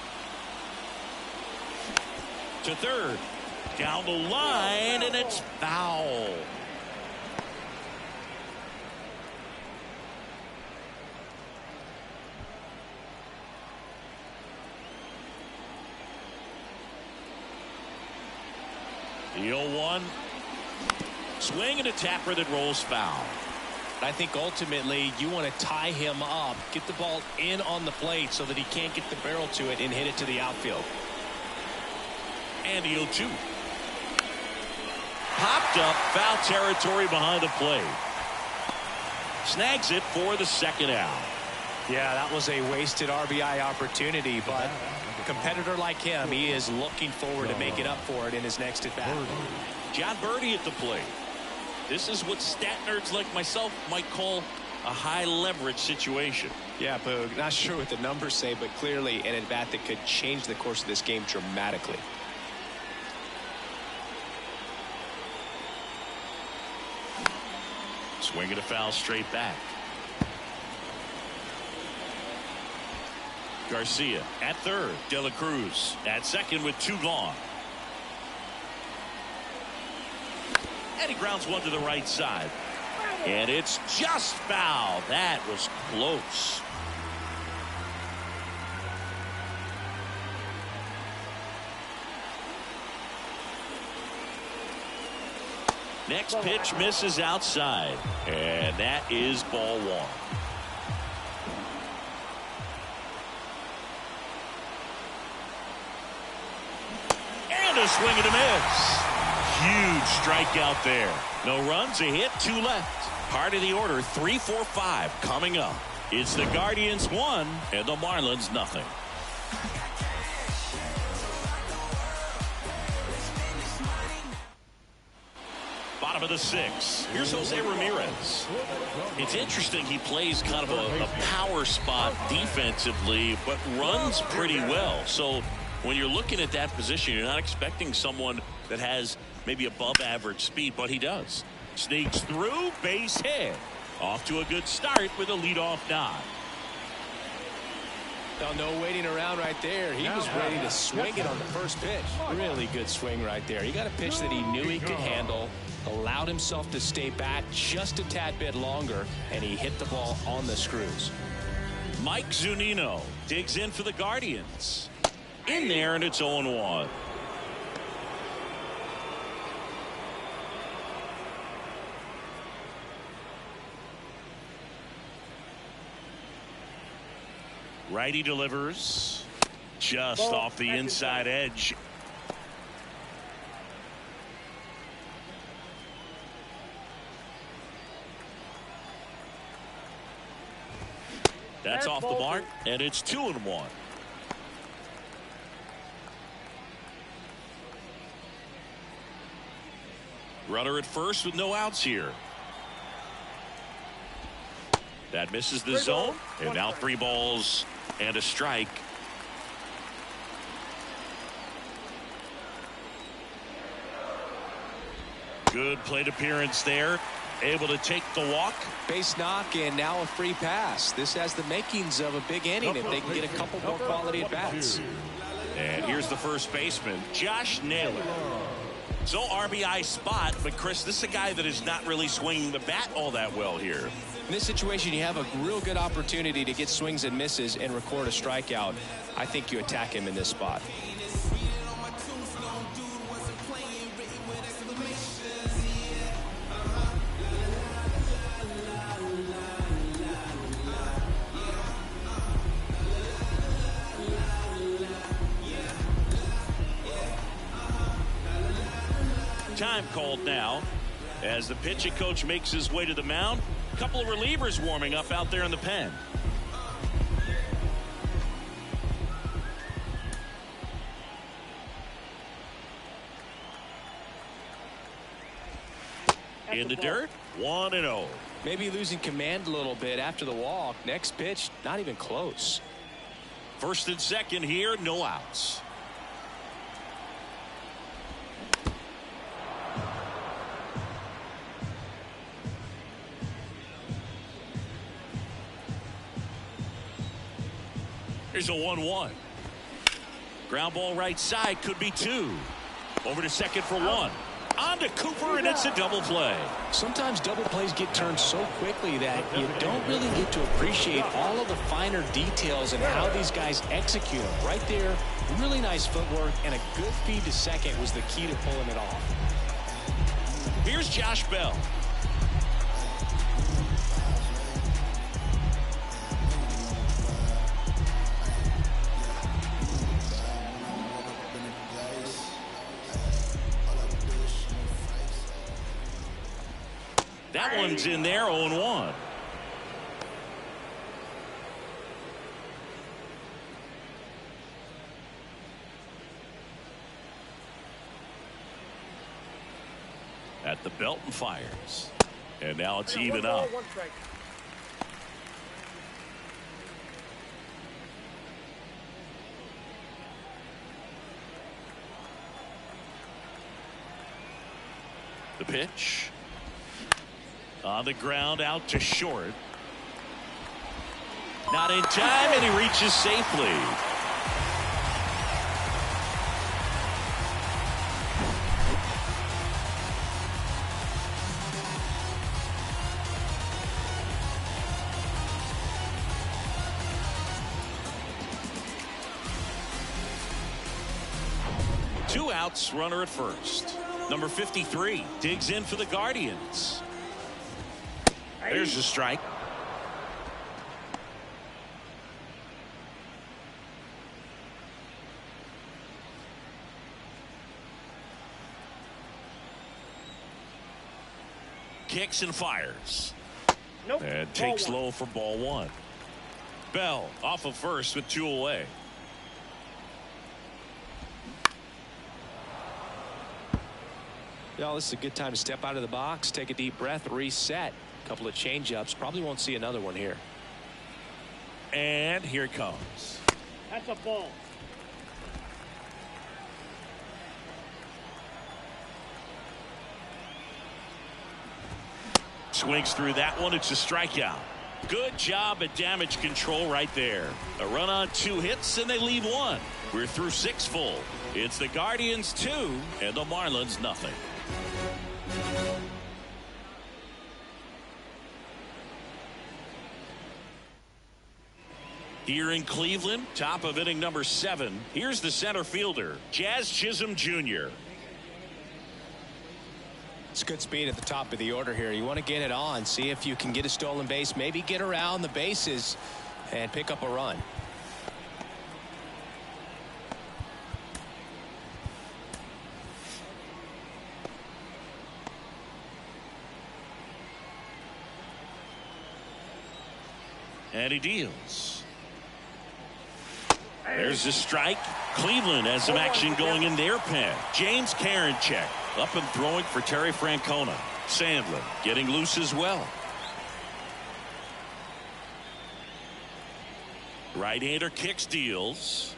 To third. Down the line, and it's foul. The 0-1. Swing and a tapper that rolls foul. I think ultimately you want to tie him up, get the ball in on the plate so that he can't get the barrel to it and hit it to the outfield. And the 0-2. Popped up, foul territory behind the plate. Snags it for the 2nd out. Yeah, that was a wasted RBI opportunity, but a competitor like him, he is looking forward to making up for it in his next at bat. John Birdie at the plate. This is what stat nerds like myself might call a high leverage situation. Yeah, Boog, not sure what the numbers say, but clearly an at bat that could change the course of this game dramatically. Swinging a foul straight back. Garcia at third. De La Cruz at second with 2 gone. And he grounds 1 to the right side. And it's just foul. That was close. Next pitch misses outside. And that is ball 1. And a swing and a miss. Huge strikeout there. No runs, a hit, 2 left. Part of the order, 3, 4, 5 coming up. It's the Guardians 1 and the Marlins nothing. Bottom of the 6th. Here's Jose Ramirez. It's interesting, he plays kind of a power spot defensively, but runs pretty well. So when you're looking at that position, you're not expecting someone that has maybe above average speed, but he does. Sneaks through, base hit. Off to a good start with a leadoff nod. Oh, no waiting around right there. He was ready to swing it on the first pitch. Really good swing right there. He got a pitch that he knew he could handle, allowed himself to stay back just a tad bit longer, and he hit the ball on the screws. Mike Zunino digs in for the Guardians. In there, and it's 0-1. Righty delivers just off the inside edge. That's off the mark, and it's 2-1. Runner at first with no outs here. That misses the zone, and now 3 balls and a strike. Good plate appearance there. Able to take the walk. Base knock, and now a free pass. This has the makings of a big inning if they can get a couple more quality at bats. And here's the first baseman, Josh Naylor. So RBI spot, but Chris, this is a guy that is not really swinging the bat all that well here. In this situation, you have a real good opportunity to get swings and misses and record a strikeout. I think you attack him in this spot. Time called now as the pitching coach makes his way to the mound. A couple of relievers warming up out there in the pen. In the dirt, 1-0. Maybe losing command a little bit after the walk. Next pitch, not even close. First and second here, no outs. Here's a 1-1. Ground ball right side, could be 2. Over to second for 1. On to Cooper, and it's a double play. Sometimes double plays get turned so quickly that you don't really get to appreciate all of the finer details and how these guys execute them. Right there, really nice footwork, and a good feed to second was the key to pulling it off. Here's Josh Bell. That one's in there, 0-1. At the belt and fires. And now it's even up. The pitch. On the ground, out to short. Not in time, and he reaches safely. Two outs, runner at first. Number 53 digs in for the Guardians. There's a strike. Kicks and fires. Nope. And Ball takes one. low for ball one. Bell off of first with 2 away. Well, this is a good time to step out of the box, take a deep breath, reset. A couple of changeups. Probably won't see another one here. And here it comes. That's a ball. Swings through that one. It's a strikeout. Good job at damage control right there. A run on 2 hits and they leave 1. We're through 6 full. It's the Guardians 2 and the Marlins nothing. Here in Cleveland, top of inning number 7. Here's the center fielder, Jazz Chisholm Jr. It's good speed at the top of the order here. You want to get it on, see if you can get a stolen base, maybe get around the bases and pick up a run. And he deals. There's a strike. Cleveland has some action going in their pen. James Karinchak up and throwing for Terry Francona. Sandlin getting loose as well. Right-hander kicks, deals.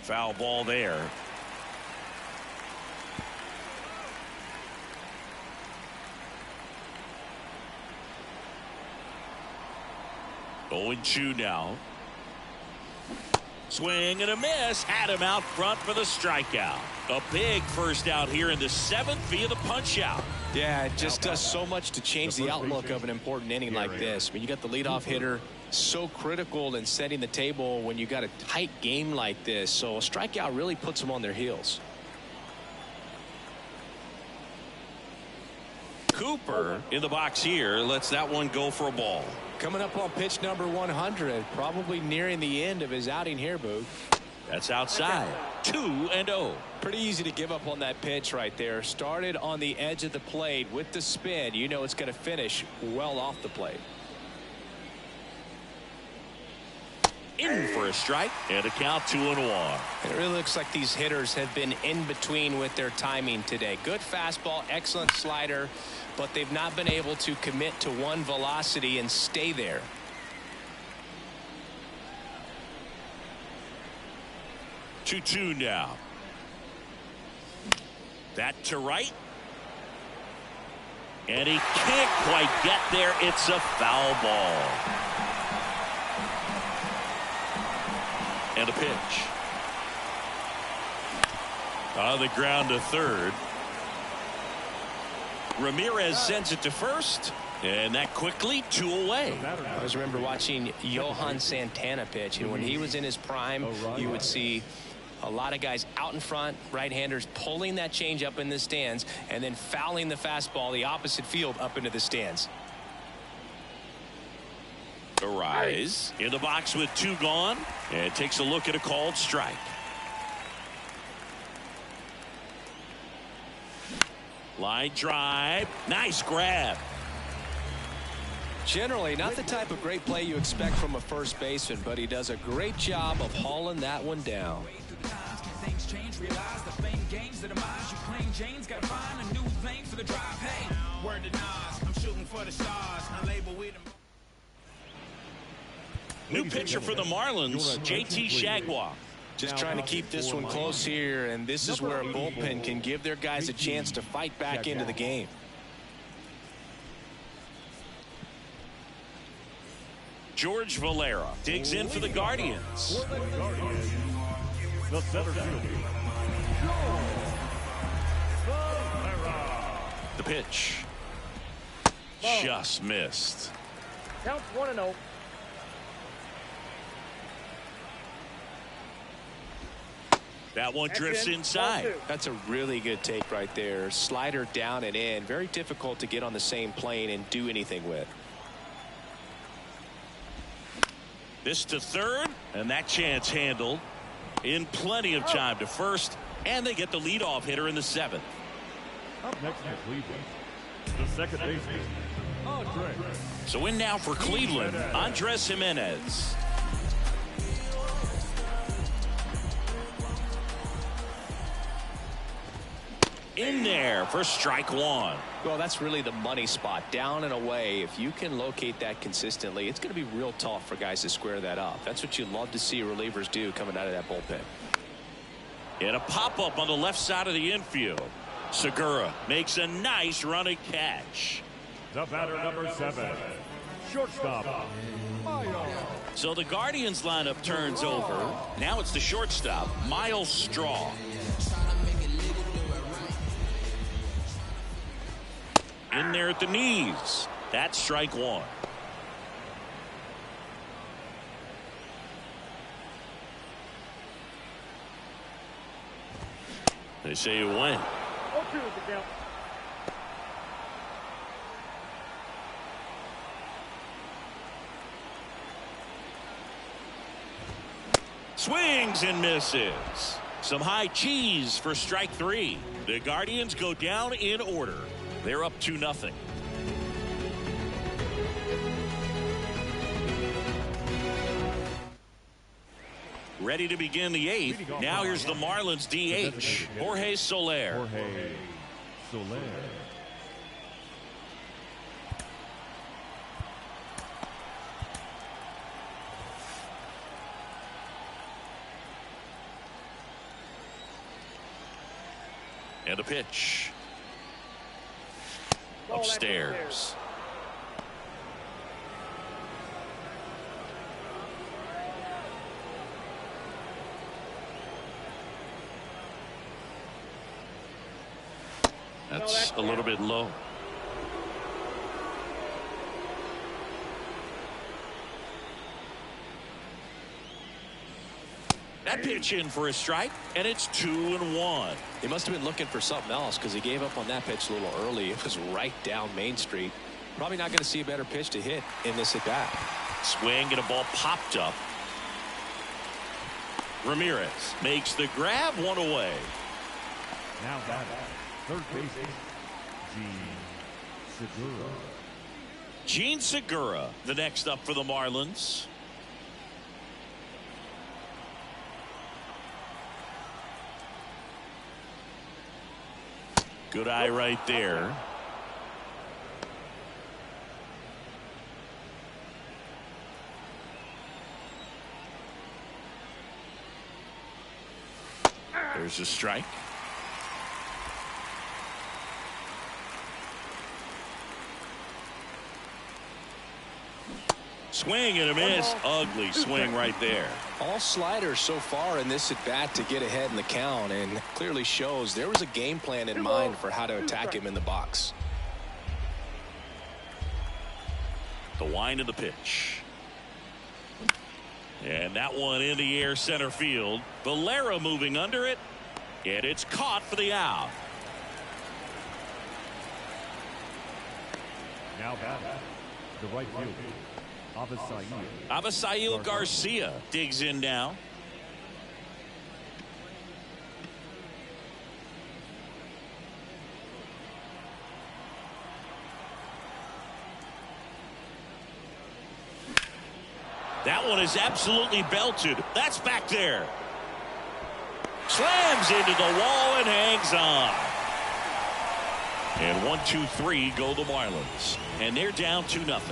Foul ball there. Going 2 now. Swing and a miss. Had him out front for the strikeout. A big first out here in the 7th via the punch out. Yeah, it just does so much to change the outlook of an important inning like this. I mean, you got the leadoff hitter, so critical in setting the table when you got a tight game like this. So a strikeout really puts them on their heels. Cooper in the box here lets that one go for a ball. Coming up on pitch number 100, probably nearing the end of his outing here, Boog. That's outside. 2-0. Pretty easy to give up on that pitch right there. Started on the edge of the plate with the spin. You know it's going to finish well off the plate. In for a strike and a count 2-1. And it really looks like these hitters have been in between with their timing today. Good fastball, excellent slider, but they've not been able to commit to one velocity and stay there. Two now. That to right. And he can't quite get there. It's a foul ball. And a pitch. On the ground to third. Ramirez sends it to first. And that quickly 2 away. I always remember watching Johan Santana pitch, and when he was in his prime, you would see a lot of guys out in front, right-handers pulling that change up in the stands and then fouling the fastball the opposite field up into the stands. Arise in the box with 2 gone and takes a look at a called strike. Line drive. Nice grab. Generally not the type of great play you expect from a first baseman, but he does a great job of hauling that one down. New pitcher for the Marlins, JT Shagwah. Just trying to keep this one close here, and this is where a bullpen can give their guys a chance to fight back into the game. George Valera digs in for the Guardians. The center fielder, The pitch. Just missed. Counts 1-0. That one drifts inside. That's a really good take right there. Slider down and in. Very difficult to get on the same plane and do anything with. This to third, and that chance handled in plenty of time to first, and they get the leadoff hitter in the 7th. up next for Cleveland, the second baseman, So in now for Cleveland, Andres Jimenez. In there for strike one. Well, that's really the money spot, down and away. If you can locate that consistently, it's going to be real tough for guys to square that up. That's what you love to see relievers do coming out of that bullpen. And a pop-up on the left side of the infield. Segura makes a nice running catch. The batter, number 7, shortstop, Miles. So the Guardians lineup turns over. Now it's the shortstop, Miles Straw. In there at the knees. That's strike one. They say you win. 0-2 is the count. Swings and misses. Some high cheese for strike three. The Guardians go down in order. They're up 2-0. Ready to begin the 8th. Now here's the Marlins DH, Jorge Soler. Jorge Soler. And a pitch. Upstairs. That's a little bit low. That pitch in for a strike, and it's 2-1. He must have been looking for something else because he gave up on that pitch a little early. It was right down Main Street. Probably not going to see a better pitch to hit in this at bat. Swing and a ball popped up. Ramirez makes the grab, one away. Now batting, third baseman, Segura. Gene Segura, the next up for the Marlins. Good eye right there. There's a strike. Swing and a miss. Ugly swing right there. All sliders so far in this at bat to get ahead in the count, and clearly shows there was a game plan in mind for how to attack him in the box. The wind of the pitch. And that one in the air center field. Valera moving under it. And it's caught for the out. Now batting, the right fielder, Avisail Garcia digs in now. That one is absolutely belted. That's back there. Slams into the wall and hangs on. And 1-2-3 go the Marlins. And they're down 2-0.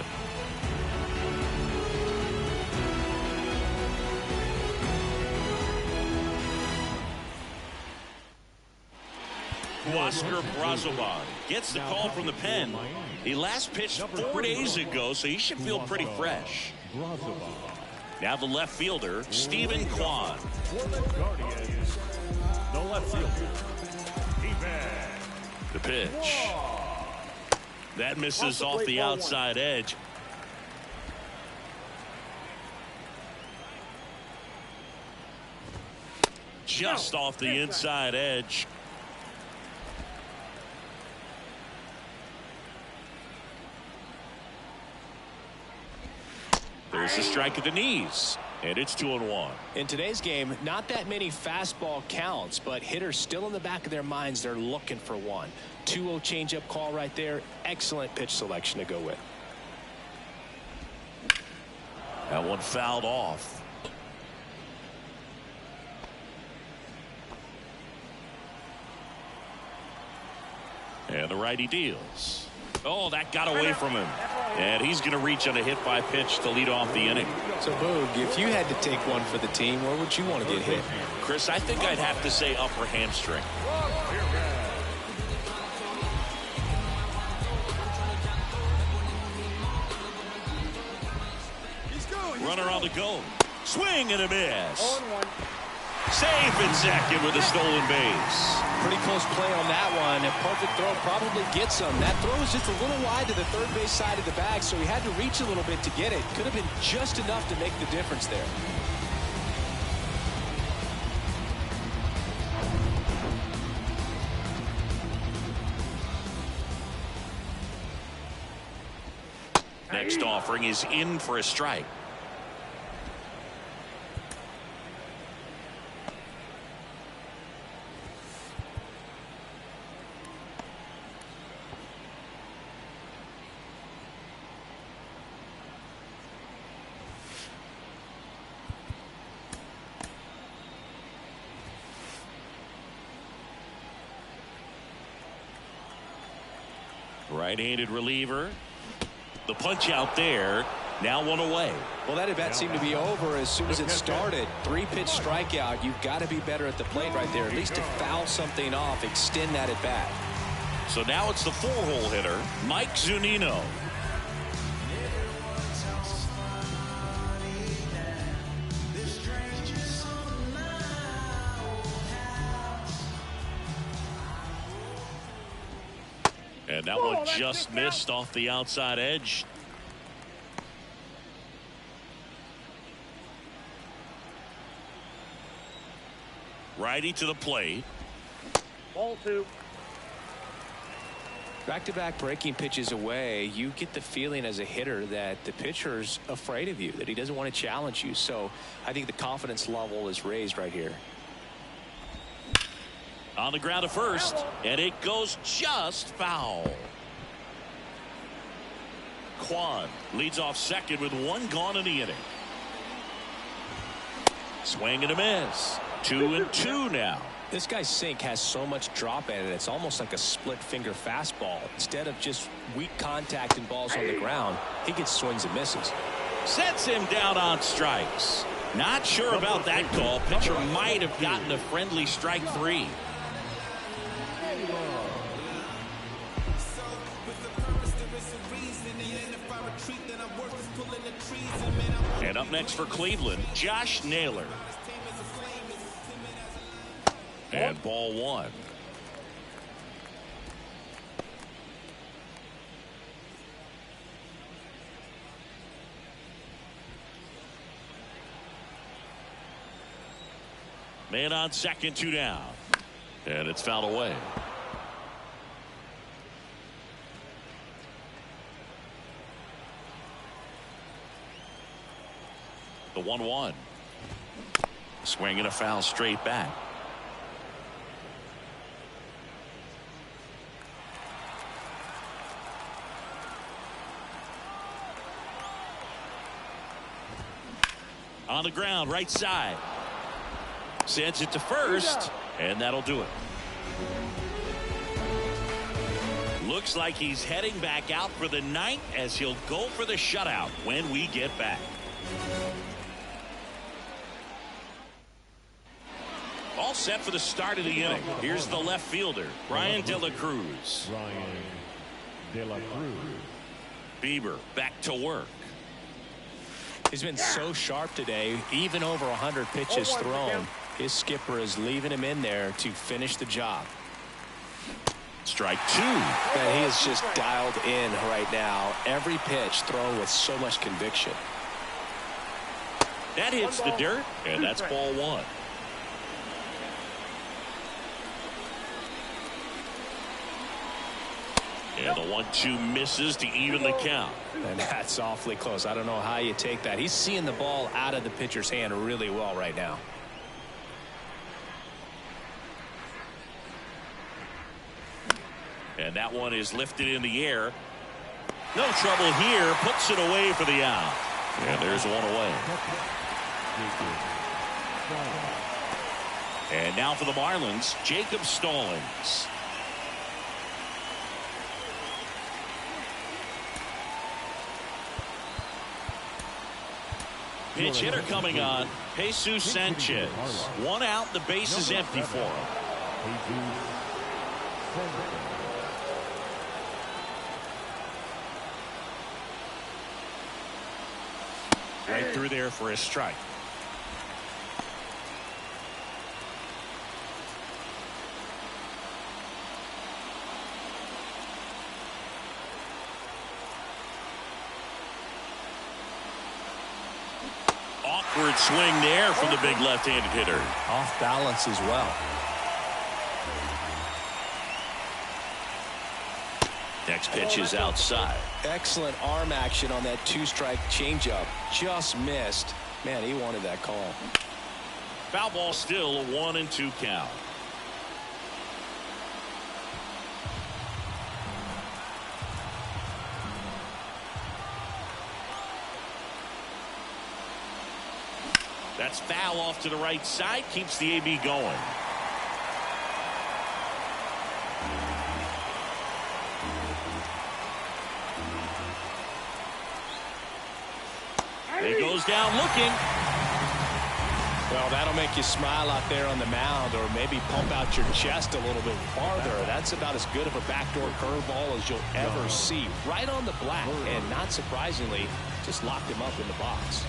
Oscar Brazoban gets the call from the pen. He last pitched 4 days ago, so he should feel pretty fresh. Now the left fielder, Stephen Kwan. The left fielder, The pitch. That misses off the outside edge. Just off the inside edge. There's a strike at the knees. And it's 2-1. In today's game, not that many fastball counts, but hitters still in the back of their minds, they're looking for one. 2-0 changeup call right there. Excellent pitch selection to go with. That one fouled off. And the righty deals. Oh, that got away from him. And he's going to reach on a hit by pitch to lead off the inning. So, Boog, if you had to take one for the team, where would you want to get hit? Chris, I think I'd have to say upper hamstring. Runner on the go. Swing and a miss. Safe in second with a stolen base. Pretty close play on that one. A perfect throw probably gets him. That throw was just a little wide to the third base side of the bag, so he had to reach a little bit to get it. Could have been just enough to make the difference there. Next offering is in for a strike. Right-handed reliever. The punch out there. Now one away. Well, that at bat seemed to be over as soon as it started. 3-pitch strikeout. You've got to be better at the plate right there. At least to foul something off, extend that at bat. So now it's the 4-hole hitter, Mike Zunino. And that one just missed off the outside edge. Righty to the plate. Ball 2. Back-to-back breaking pitches away, you get the feeling as a hitter that the pitcher's afraid of you, that he doesn't want to challenge you. So I think the confidence level is raised right here. On the ground to first, and it goes just foul. Kwan leads off second with one gone in the inning. Swing and a miss. 2-2 now. This guy's sink has so much drop in it, it's almost like a split finger fastball. Instead of just weak contact and balls on the ground, he gets swings and misses. Sets him down on strikes. Not sure about that call. Pitcher might have gotten a friendly strike 3. And up next for Cleveland, Josh Naylor. And ball 1. Man on second, 2 down. And it's fouled away. The 1-1. Swing and a foul straight back. On the ground, right side. Sends it to first, and that'll do it. Looks like he's heading back out for the ninth as he'll go for the shutout when we get back. All set for the start of the inning. Here's the left fielder, Brian De La Cruz. Brian De La Cruz. Bieber back to work. He's been so sharp today, even over 100 pitches thrown. His skipper is leaving him in there to finish the job. Strike 2. And he is just dialed in right now. Every pitch thrown with so much conviction. That hits the dirt, and that's ball 1. And the 1-2 misses to even the count. And that's awfully close. I don't know how you take that. He's seeing the ball out of the pitcher's hand really well right now. And that one is lifted in the air. No trouble here. Puts it away for the out. And there's one away. And now for the Marlins, Jacob Stallings. Pitch hitter coming on, Jesus Sanchez. One out, the base is empty for him. Right through there for a strike. Awkward swing there from the big left-handed hitter. Off balance as well. Next pitch is outside. Excellent arm action on that two-strike changeup. Just missed. Man, he wanted that call. Foul ball still, a 1-2 count. That's foul off to the right side. Keeps the AB going. He goes down looking. Well, that'll make you smile out there on the mound, or maybe pump out your chest a little bit farther. That's about as good of a backdoor curveball as you'll ever see. Right on the black, and not surprisingly, just locked him up in the box.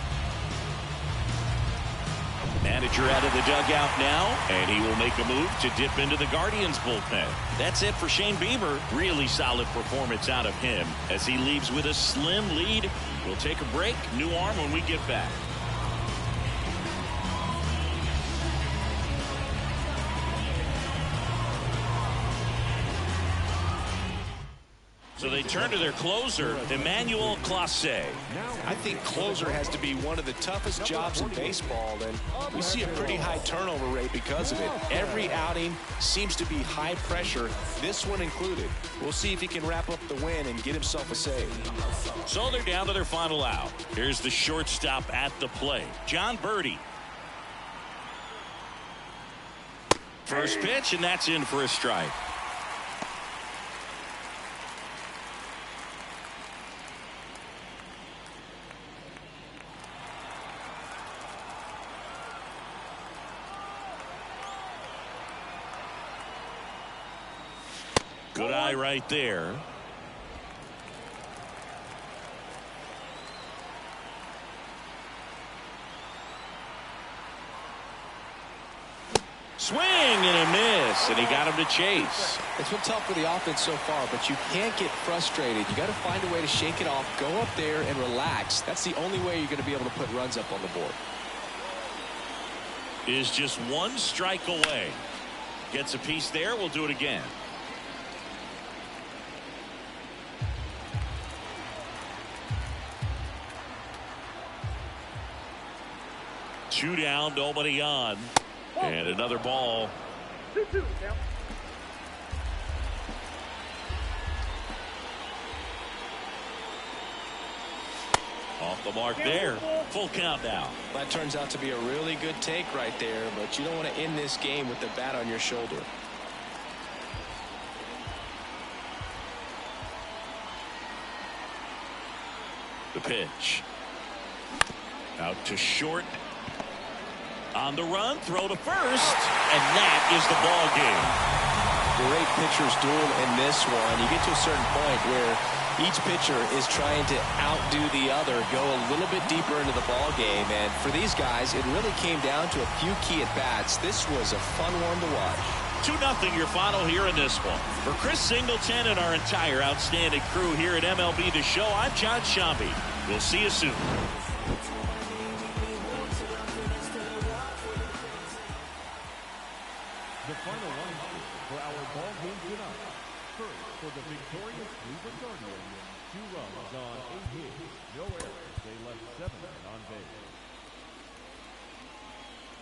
Manager out of the dugout now, and he will make a move to dip into the Guardians bullpen. That's it for Shane Bieber. Really solid performance out of him as he leaves with a slim lead. We'll take a break. New arm when we get back. So they turn to their closer, Emmanuel Clase. I think closer has to be one of the toughest jobs in baseball, and we see a pretty high turnover rate because of it. Every outing seems to be high pressure, this one included. We'll see if he can wrap up the win and get himself a save. So they're down to their final out. Here's the shortstop at the plate, John Birdie. First pitch, and that's in for a strike. Good eye right there. Swing and a miss, and he got him to chase. It's been tough for the offense so far, but you can't get frustrated. You got to find a way to shake it off, go up there and relax. That's the only way you're going to be able to put runs up on the board. Is just one strike away. Gets a piece there. We'll do it again. Two down, nobody on. And another ball. 2-2 now. Off the mark there. Full count now. That turns out to be a really good take right there, but you don't want to end this game with the bat on your shoulder. The pitch. Out to short. On the run, throw to first, and that is the ball game. Great pitchers duel in this one. You get to a certain point where each pitcher is trying to outdo the other, go a little bit deeper into the ball game, and for these guys, it really came down to a few key at bats. This was a fun one to watch. 2-0 your final here in this one. For Chris Singleton and our entire outstanding crew here at MLB The Show, I'm John Shambi. We'll see you soon. The final line for our ball game tonight. First, for the victorious Cleveland Guardians, 2 runs on 8 hits, no errors. They left 7 on base.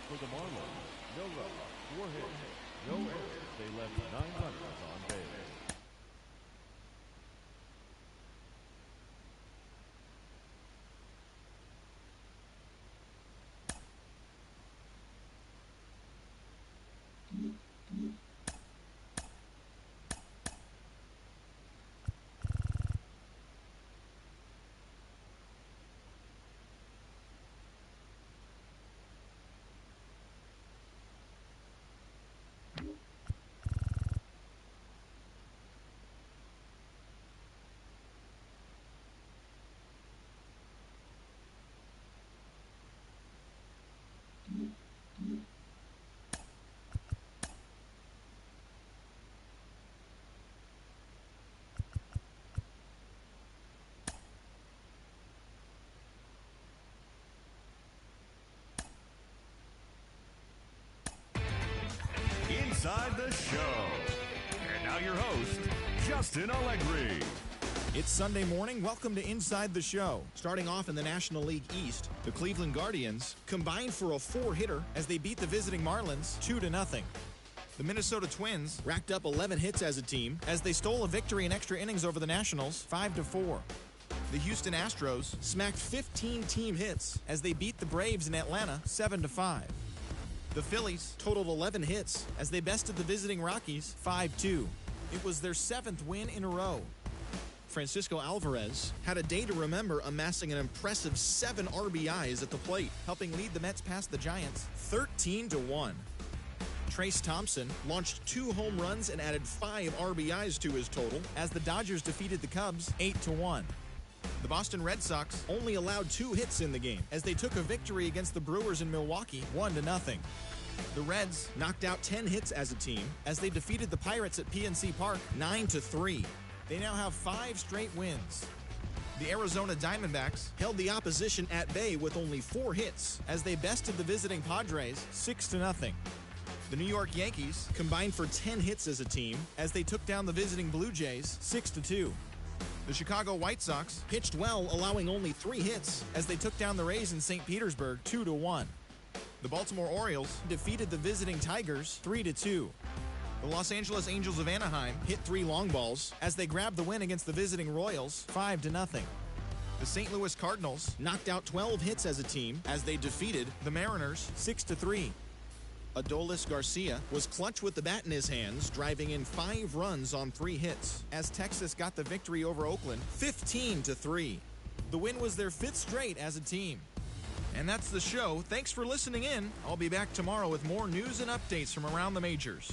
For the Marlins, no runs, 4 hits, no errors. They left 9 runners on base. Inside the Show. And now your host, Justin Allegri. It's Sunday morning. Welcome to Inside the Show. Starting off in the National League East, the Cleveland Guardians combined for a 4-hitter as they beat the visiting Marlins 2-0. The Minnesota Twins racked up 11 hits as a team as they stole a victory in extra innings over the Nationals 5-4. The Houston Astros smacked 15 team hits as they beat the Braves in Atlanta 7-5. The Phillies totaled 11 hits as they bested the visiting Rockies 5-2. It was their 7th win in a row. Francisco Alvarez had a day to remember, amassing an impressive 7 RBIs at the plate, helping lead the Mets past the Giants 13-1. Trace Thompson launched 2 home runs and added 5 RBIs to his total as the Dodgers defeated the Cubs 8-1. The Boston Red Sox only allowed 2 hits in the game as they took a victory against the Brewers in Milwaukee 1-0. The Reds knocked out 10 hits as a team as they defeated the Pirates at PNC Park 9-3. They now have 5 straight wins. The Arizona Diamondbacks held the opposition at bay with only 4 hits as they bested the visiting Padres 6-0. The New York Yankees combined for 10 hits as a team as they took down the visiting Blue Jays 6-2. The Chicago White Sox pitched well, allowing only 3 hits as they took down the Rays in St. Petersburg 2-1. The Baltimore Orioles defeated the visiting Tigers 3-2. The Los Angeles Angels of Anaheim hit 3 long balls as they grabbed the win against the visiting Royals 5-0. The St. Louis Cardinals knocked out 12 hits as a team as they defeated the Mariners 6-3. Adolis Garcia was clutch with the bat in his hands, driving in 5 runs on 3 hits as Texas got the victory over Oakland 15-3. The win was their 5th straight as a team. And that's the show. Thanks for listening in. I'll be back tomorrow with more news and updates from around the majors.